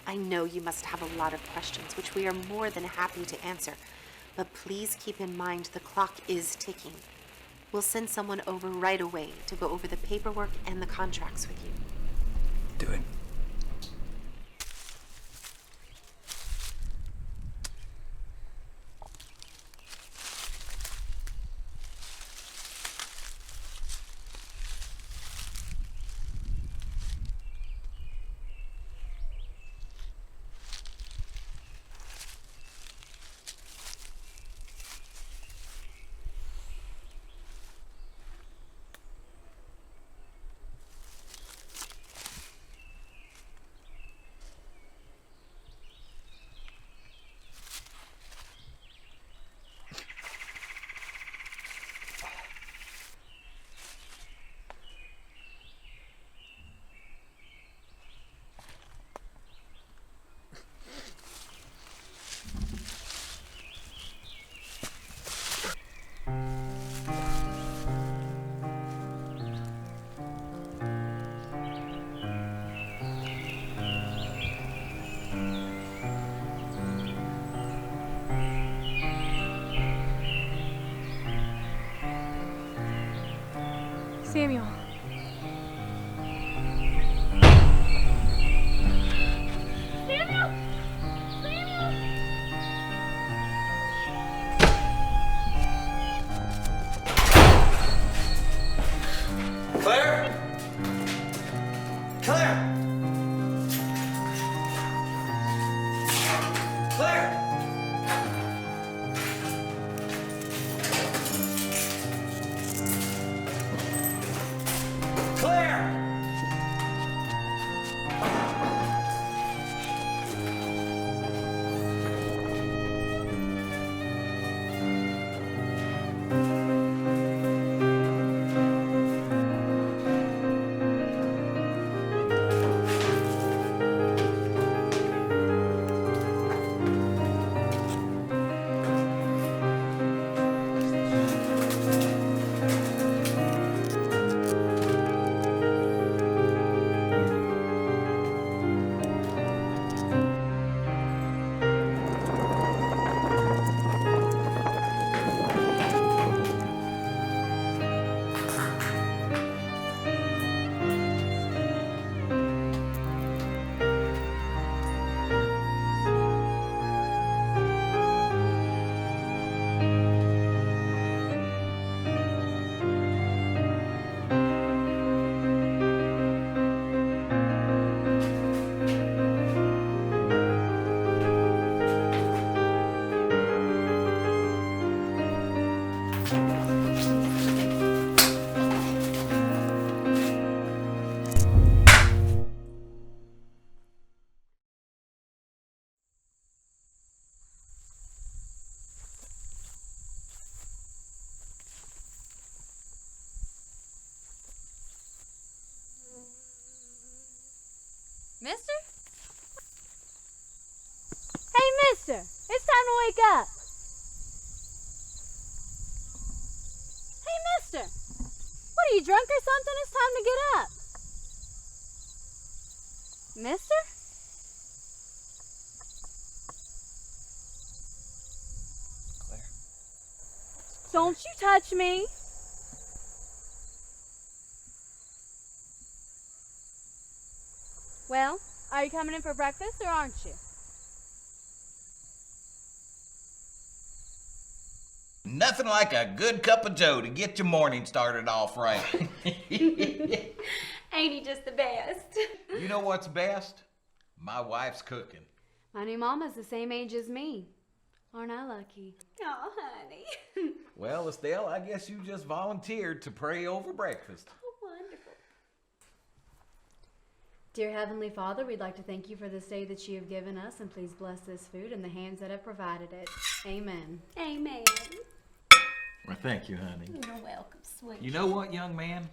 I know you must have a lot of questions, which we are more than happy to answer, but please keep in mind the clock is ticking. We'll send someone over right away to go over the paperwork and the contracts with you. Do it. Samuel. Samuel! Samuel! Claire? Claire! Claire! Claire! Mister? Hey, mister! It's time to wake up! Hey, mister! What, are you drunk or something? It's time to get up! Mister? Claire. Don't you touch me! Well, are you coming in for breakfast or aren't you? Nothing like a good cup of joe to get your morning started off right. Ain't he just the best? You know what's best? My wife's cooking. My new mama's the same age as me. Aren't I lucky? Oh, honey. Well, Estelle, I guess you just volunteered to pray over breakfast. Wonderful. Dear Heavenly Father, we'd like to thank you for this day that you have given us, and please bless this food and the hands that have provided it. Amen. Amen. Well, thank you, honey. You're welcome, sweet. You know what, young man?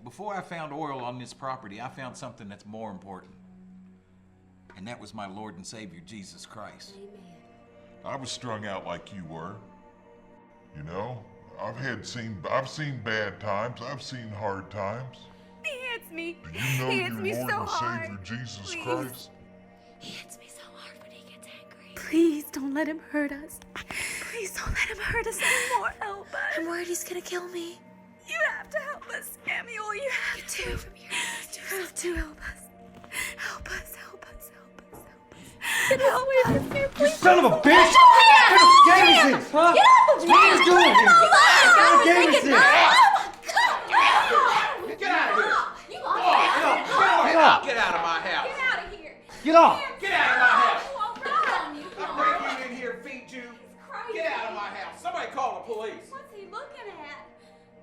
Before I found oil on this property, I found something that's more important. And that was my Lord and Savior, Jesus Christ. Amen. I was strung out like you were. You know, I've seen bad times. I've seen hard times. He hits me. Do you know He your hits me Lord so and hard. Savior, Jesus Please. Christ? He hits me so hard when he gets angry. Please don't let him hurt us. Please don't let him hurt us anymore. Help us. I'm worried he's gonna kill me. You have to help us, Samuel. You have to. You have to help us. Help us. Help us. Help us. Help us. Get away from here, You please. son of a bitch! Get What game is this, huh? Get off of me! What are you doing here? Oh my God! What game is this? Oh my God! Get out of here! You are. Get off! Get out of my house! Get out of here! Get off! Get out of my house! I'm I'll break you in here, feed you. Get out of my house. Somebody call the police. What's he looking at?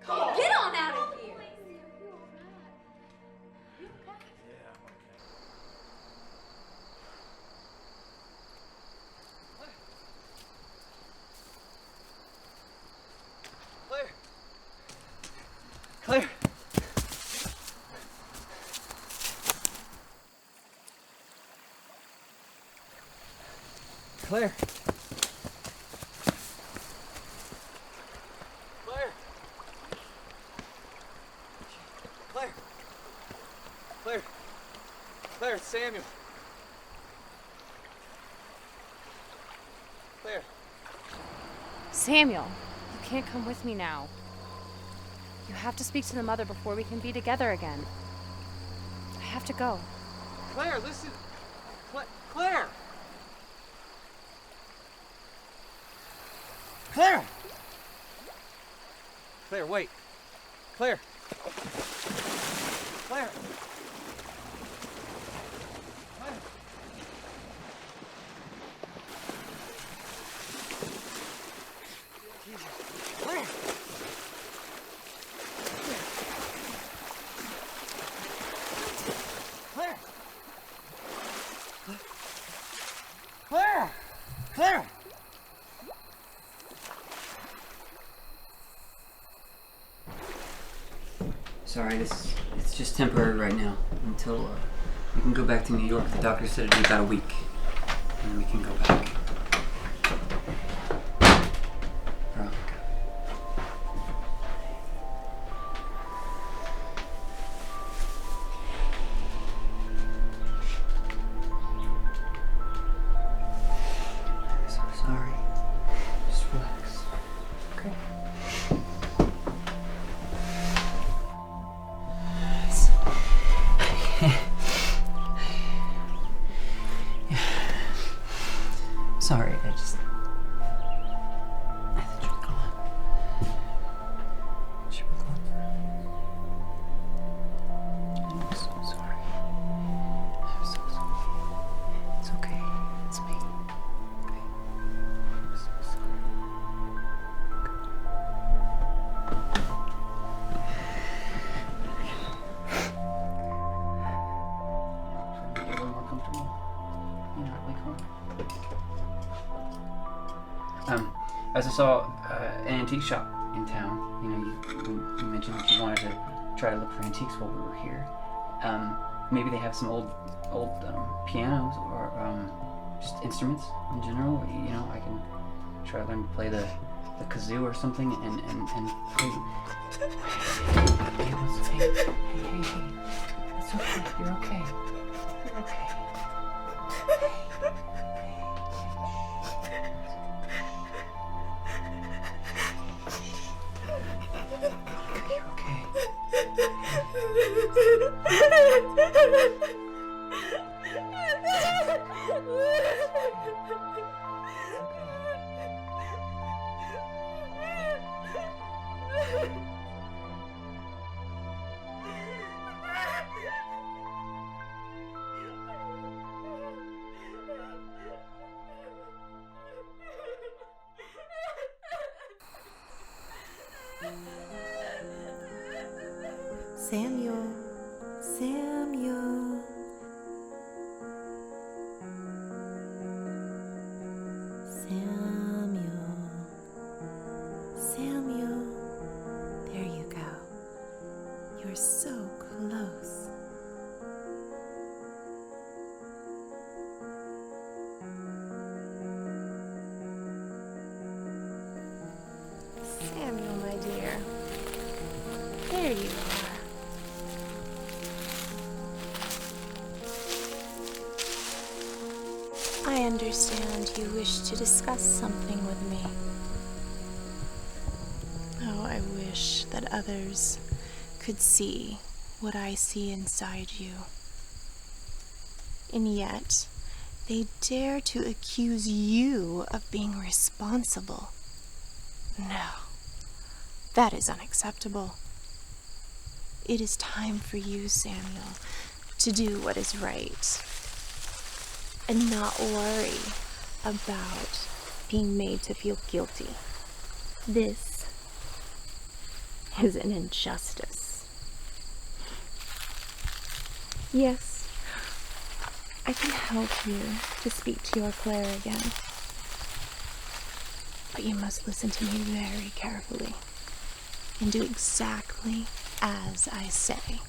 Come on. Get on out of here. Claire! Claire! Claire! Claire! Claire! Claire, it's Samuel! Claire! Samuel, you can't come with me now. You have to speak to the mother before we can be together again. I have to go. Claire, listen. Claire! Claire! Claire, wait. Claire! Claire! Claire! Claire! Claire! Claire! Sorry, it's just temporary right now until we can go back to New York. The doctor said it'd be about a week, and then we can go back. Veronica. I'm so sorry. Just relax. Okay. Sorry, I think she'll go on. She will go on. I'm so sorry. I'm so sorry. It's okay. It's me. Okay. I'm so sorry. Okay. Should I get a little more comfortable? You know, like home? As I saw an antique shop in town, you know, you mentioned that you wanted to try to look for antiques while we were here. Maybe they have some old pianos or just instruments in general. You know, I can try to learn to play the kazoo or something and play. Hey, it's okay. You're okay. You're okay. Samuel, Samuel. Samuel, Samuel. There you go. You're so close. Samuel, my dear. There you are. I understand you wish to discuss something with me. Oh, I wish that others could see what I see inside you. And yet, they dare to accuse you of being responsible. No, that is unacceptable. It is time for you, Samuel, to do what is right. And not worry about being made to feel guilty. This is an injustice. Yes, I can help you to speak to your Claire again. But you must listen to me very carefully and do exactly as I say.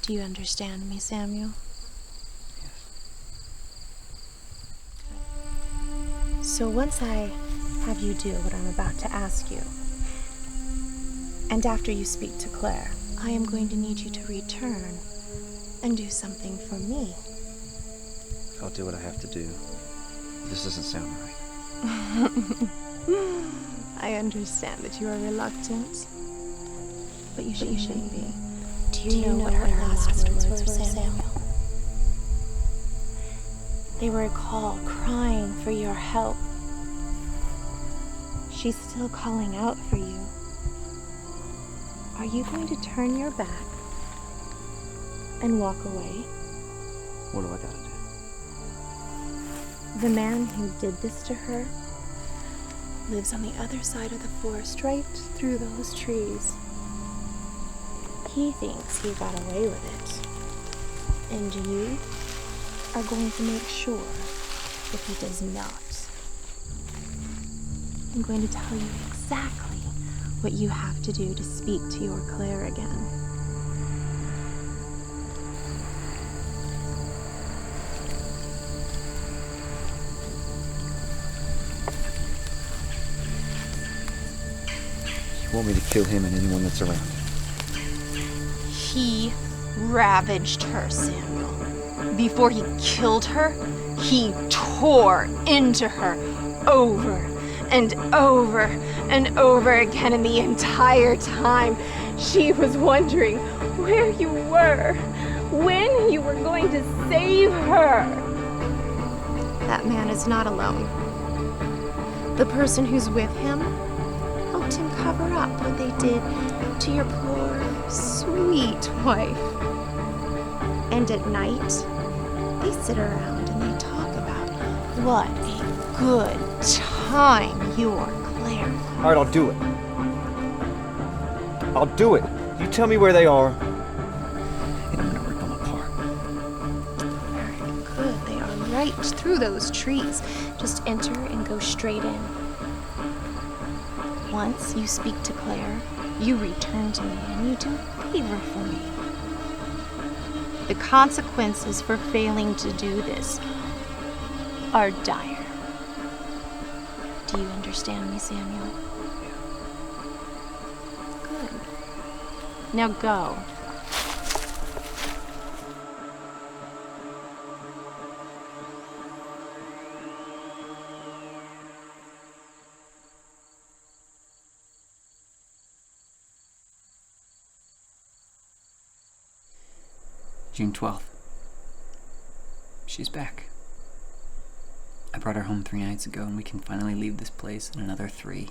Do you understand me, Samuel? So once I have you do what I'm about to ask you, and after you speak to Claire, I am going to need you to return and do something for me. I'll do what I have to do. This doesn't sound right. I understand that you are reluctant, but you shouldn't be. Do you know what her last words were, Samuel? They were a call, crying for your help. She's still calling out for you. Are you going to turn your back and walk away? What do I gotta do? The man who did this to her lives on the other side of the forest, right through those trees. He thinks he got away with it. And you are going to make sure that he does not. I'm going to tell you exactly what you have to do to speak to your Claire again. You want me to kill him and anyone that's around? He ravaged her, Samuel. Before he killed her, he tore into her over and over and over again, and the entire time she was wondering where you were, when you were going to save her. That man is not alone. The person who's with him helped him cover up what they did to your poor, sweet wife. And at night, they sit around and they talk about what a good time your Claire. All right, I'll do it. I'll do it. You tell me where they are, and I'm gonna rip them apart. Good, they are right through those trees. Just enter and go straight in. Once you speak to Claire, you return to me and you do a favor for me. The consequences for failing to do this are dire. Do you understand me, Samuel? Good. Now go. June 12th. She's back. I brought her home 3 nights ago, and we can finally leave this place in another 3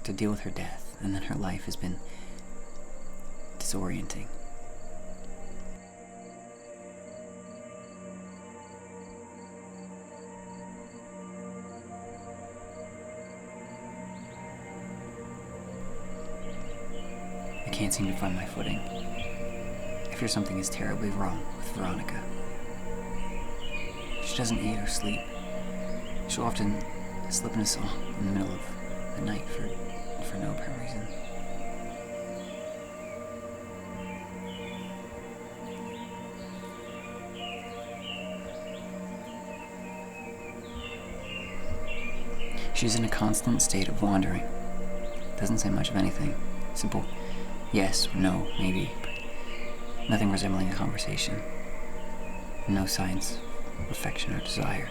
to deal with her death, and then her life has been disorienting. I can't seem to find my footing. I fear something is terribly wrong with Veronica. She doesn't eat or sleep. She'll often slip in a song in the middle of the night for no apparent reason. She's in a constant state of wandering. Doesn't say much of anything. Simple yes or no, maybe, but nothing resembling a conversation. No signs of affection or desire.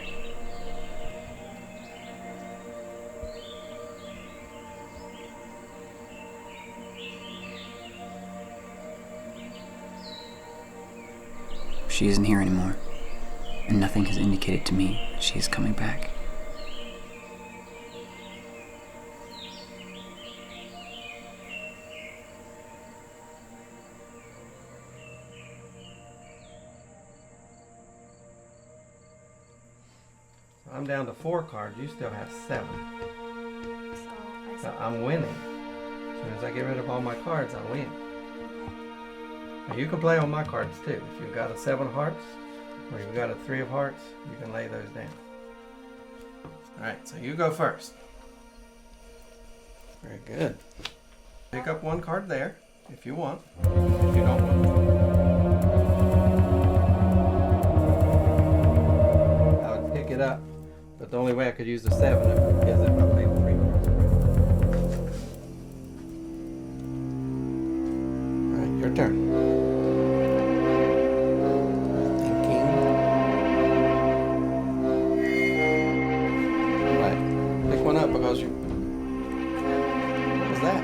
She isn't here anymore, and nothing has indicated to me that she is coming back. I'm down to 4 cards. You still have 7. So I'm winning. As soon as I get rid of all my cards, I win. Now you can play on my cards too. If you've got a 7 of hearts, or you've got a 3 of hearts, you can lay those down. Alright, so you go first. Very good. Pick up 1 card there, if you want. If you don't want. I would pick it up. But the only way I could use the 7 is if I played 3 cards. Alright, your turn. And king. Alright, pick one up because you... What was that?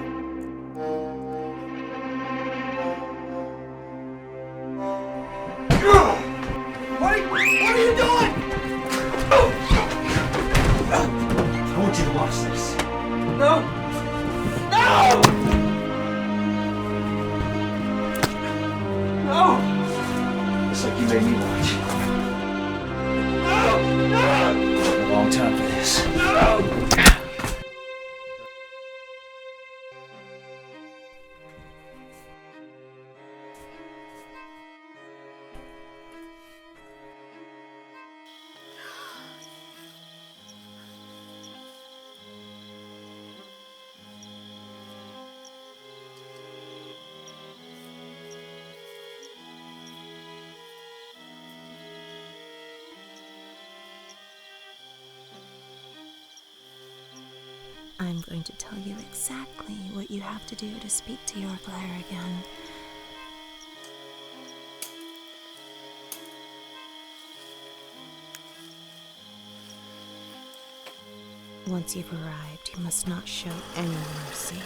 to watch this. No! No! No! It's like you made me watch. No! No! It's been a long time for this. No! I'm going to tell you exactly what you have to do to speak to your Claire again. Once you've arrived, you must not show any mercy.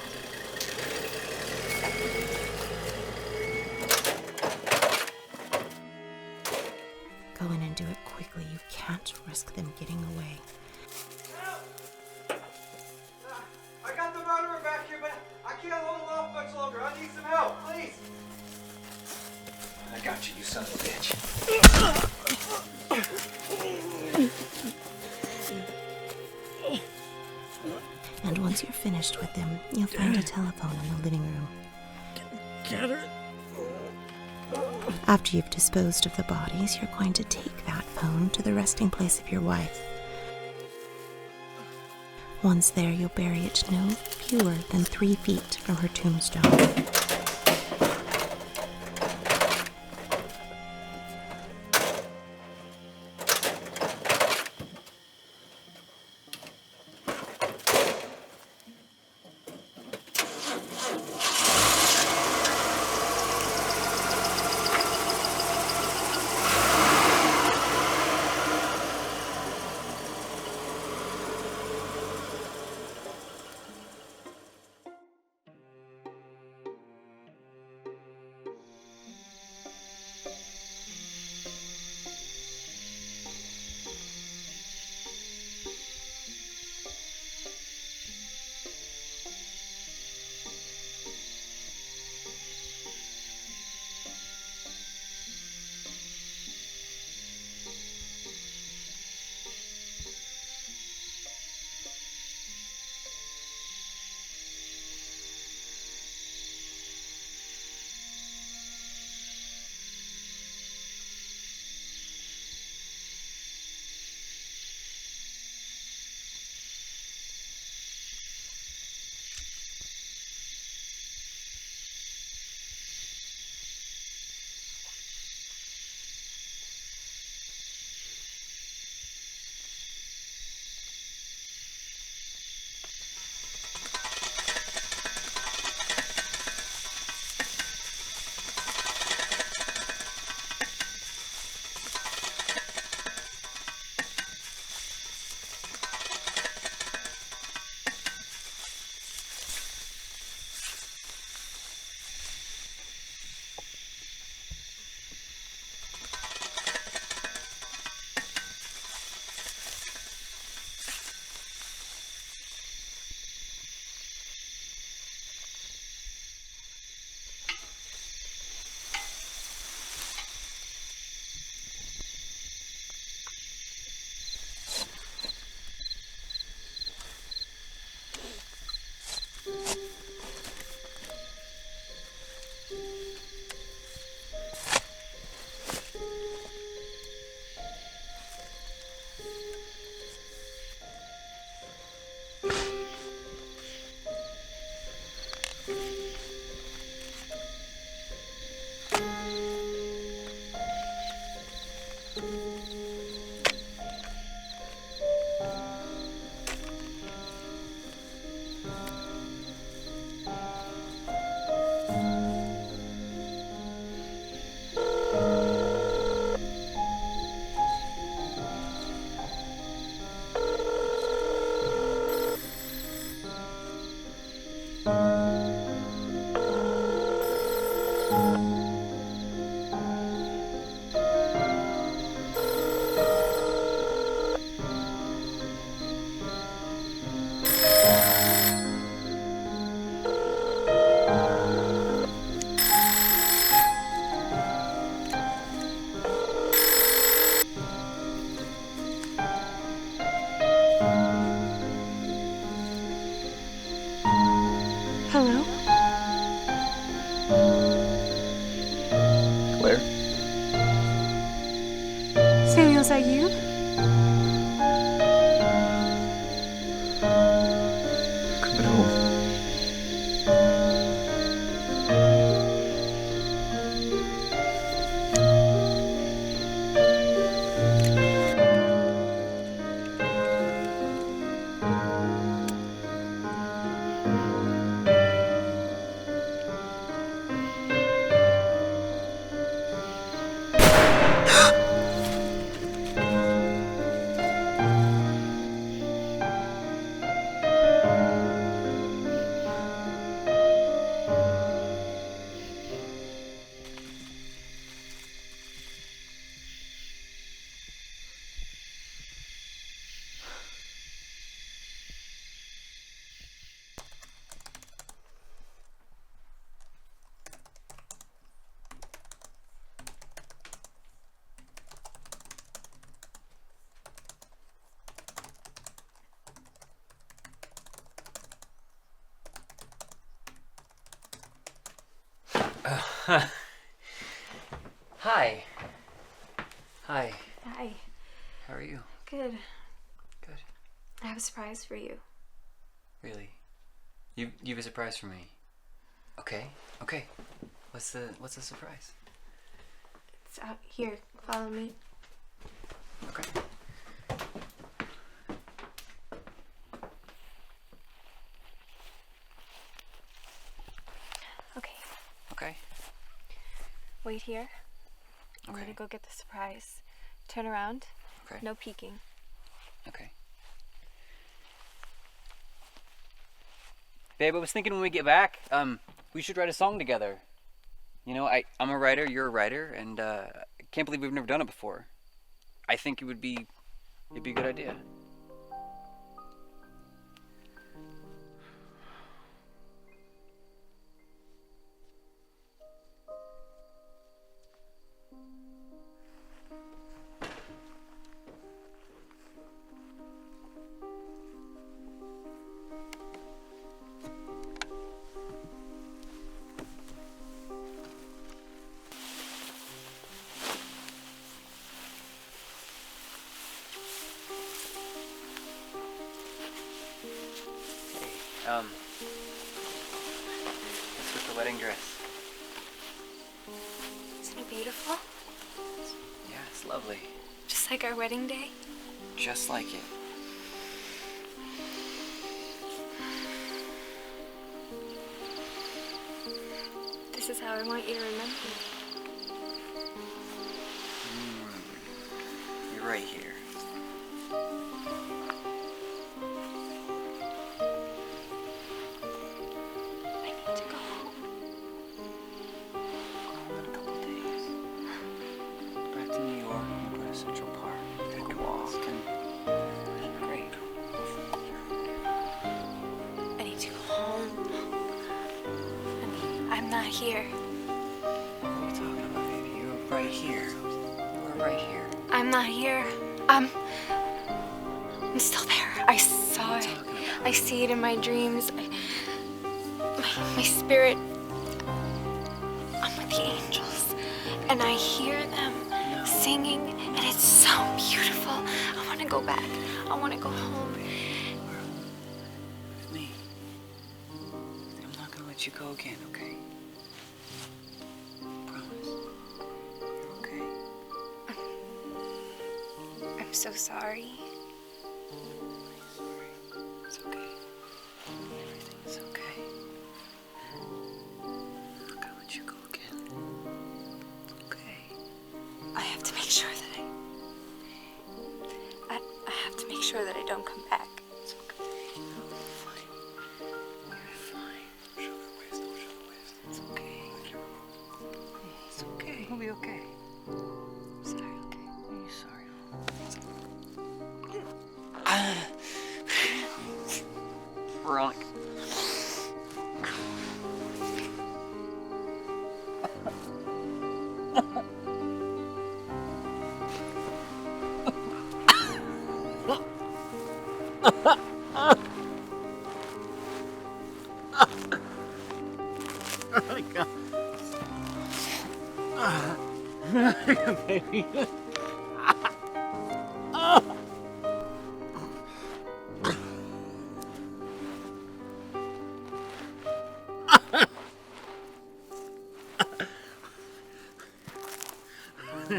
Go in and do it quickly. You can't risk them getting away. I got the murderer back here, but I can't hold him off much longer. I need some help, please. I got you, you son of a bitch. And once you're finished with them, you'll find a telephone in the living room. Get her. After you've disposed of the bodies, you're going to take that phone to the resting place of your wife. Once there, you'll bury it no fewer than 3 feet from her tombstone. is that you? Coming home. Hi. Hi. Hi. How are you? Good. Good. I have a surprise for you. Really? You have a surprise for me? Okay. Okay. What's the surprise? It's out here. Follow me. Okay. Okay. Okay. Wait here. I'm Okay. gonna go get the surprise. Turn around. Okay. No peeking. Okay. Babe, I was thinking when we get back, we should write a song together. You know, I'm a writer, you're a writer, and I can't believe we've never done it before. I think it'd be a good idea. What's with the wedding dress? Isn't it beautiful? Yeah, it's lovely. Just like our wedding day? Just like it. This is how I want you to remember me. You're right here. Here. What are you talking about, baby? You're right here. You're right here. I'm not here. I'm still there. I saw it. I see it in my dreams. My spirit. I'm with the angels. And I hear them singing. And it's so beautiful. I want to go back. I want to go home. With me. I'm not going to let you go again, okay? I'm so sorry. It's okay. Everything's okay. I'm not gonna let you go again. Okay. I have to make sure that I have to make sure that I don't come back. It's okay. You're fine. You're fine. Don't show the waist. Don't show the waist. It's okay. It's okay. We'll be okay. I'm sorry, okay? What are you sorry for? Veronica. Baby. Hi,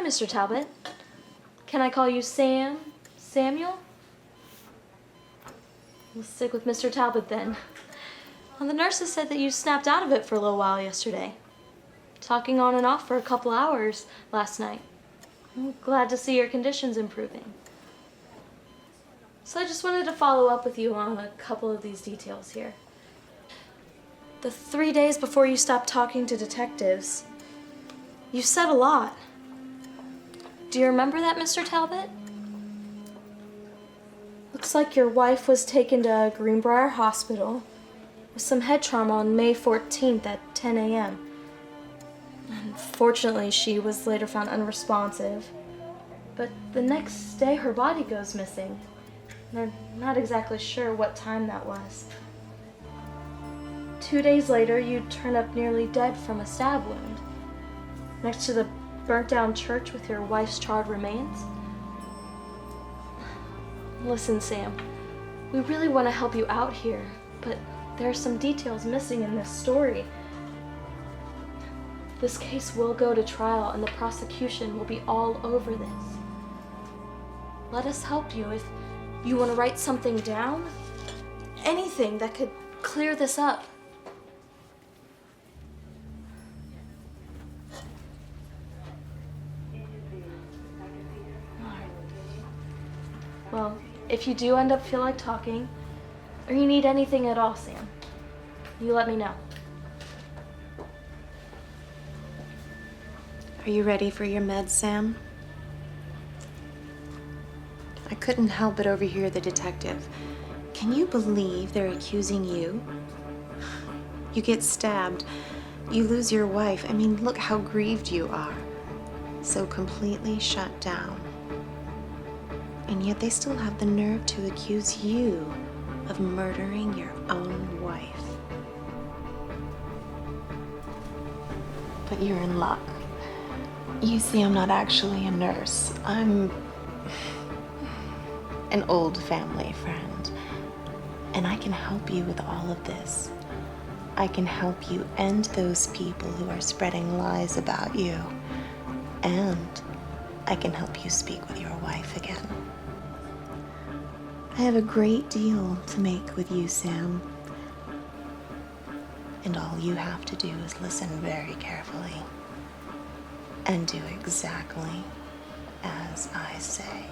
Mr. Talbot. Can I call you Sam? Samuel? We'll stick with Mr. Talbot then. Well, the nurses said that you snapped out of it for a little while yesterday. Talking on and off for a couple hours last night. I'm glad to see your condition's improving. So I just wanted to follow up with you on a couple of these details here. The 3 days before you stopped talking to detectives, you said a lot. Do you remember that, Mr. Talbot? Looks like your wife was taken to Greenbrier Hospital with some head trauma on May 14th at 10 a.m. Unfortunately, she was later found unresponsive. But the next day, her body goes missing. They're not exactly sure what time that was. 2 days later, you turn up nearly dead from a stab wound next to the burnt-down church with your wife's charred remains. Listen, Sam, we really want to help you out here, but there are some details missing in this story. This case will go to trial and the prosecution will be all over this. Let us help you if you want to write something down. Anything that could clear this up. Well, if you do end up feel like talking, or you need anything at all, Sam, you let me know. Are you ready for your meds, Sam? I couldn't help but overhear the detective. Can you believe they're accusing you? You get stabbed. You lose your wife. I mean, look how grieved you are. So completely shut down. And yet they still have the nerve to accuse you of murdering your own wife. But you're in luck. You see, I'm not actually a nurse. I'm an old family friend. And I can help you with all of this. I can help you end those people who are spreading lies about you. And I can help you speak with your wife again. I have a great deal to make with you, Sam. And all you have to do is listen very carefully and do exactly as I say.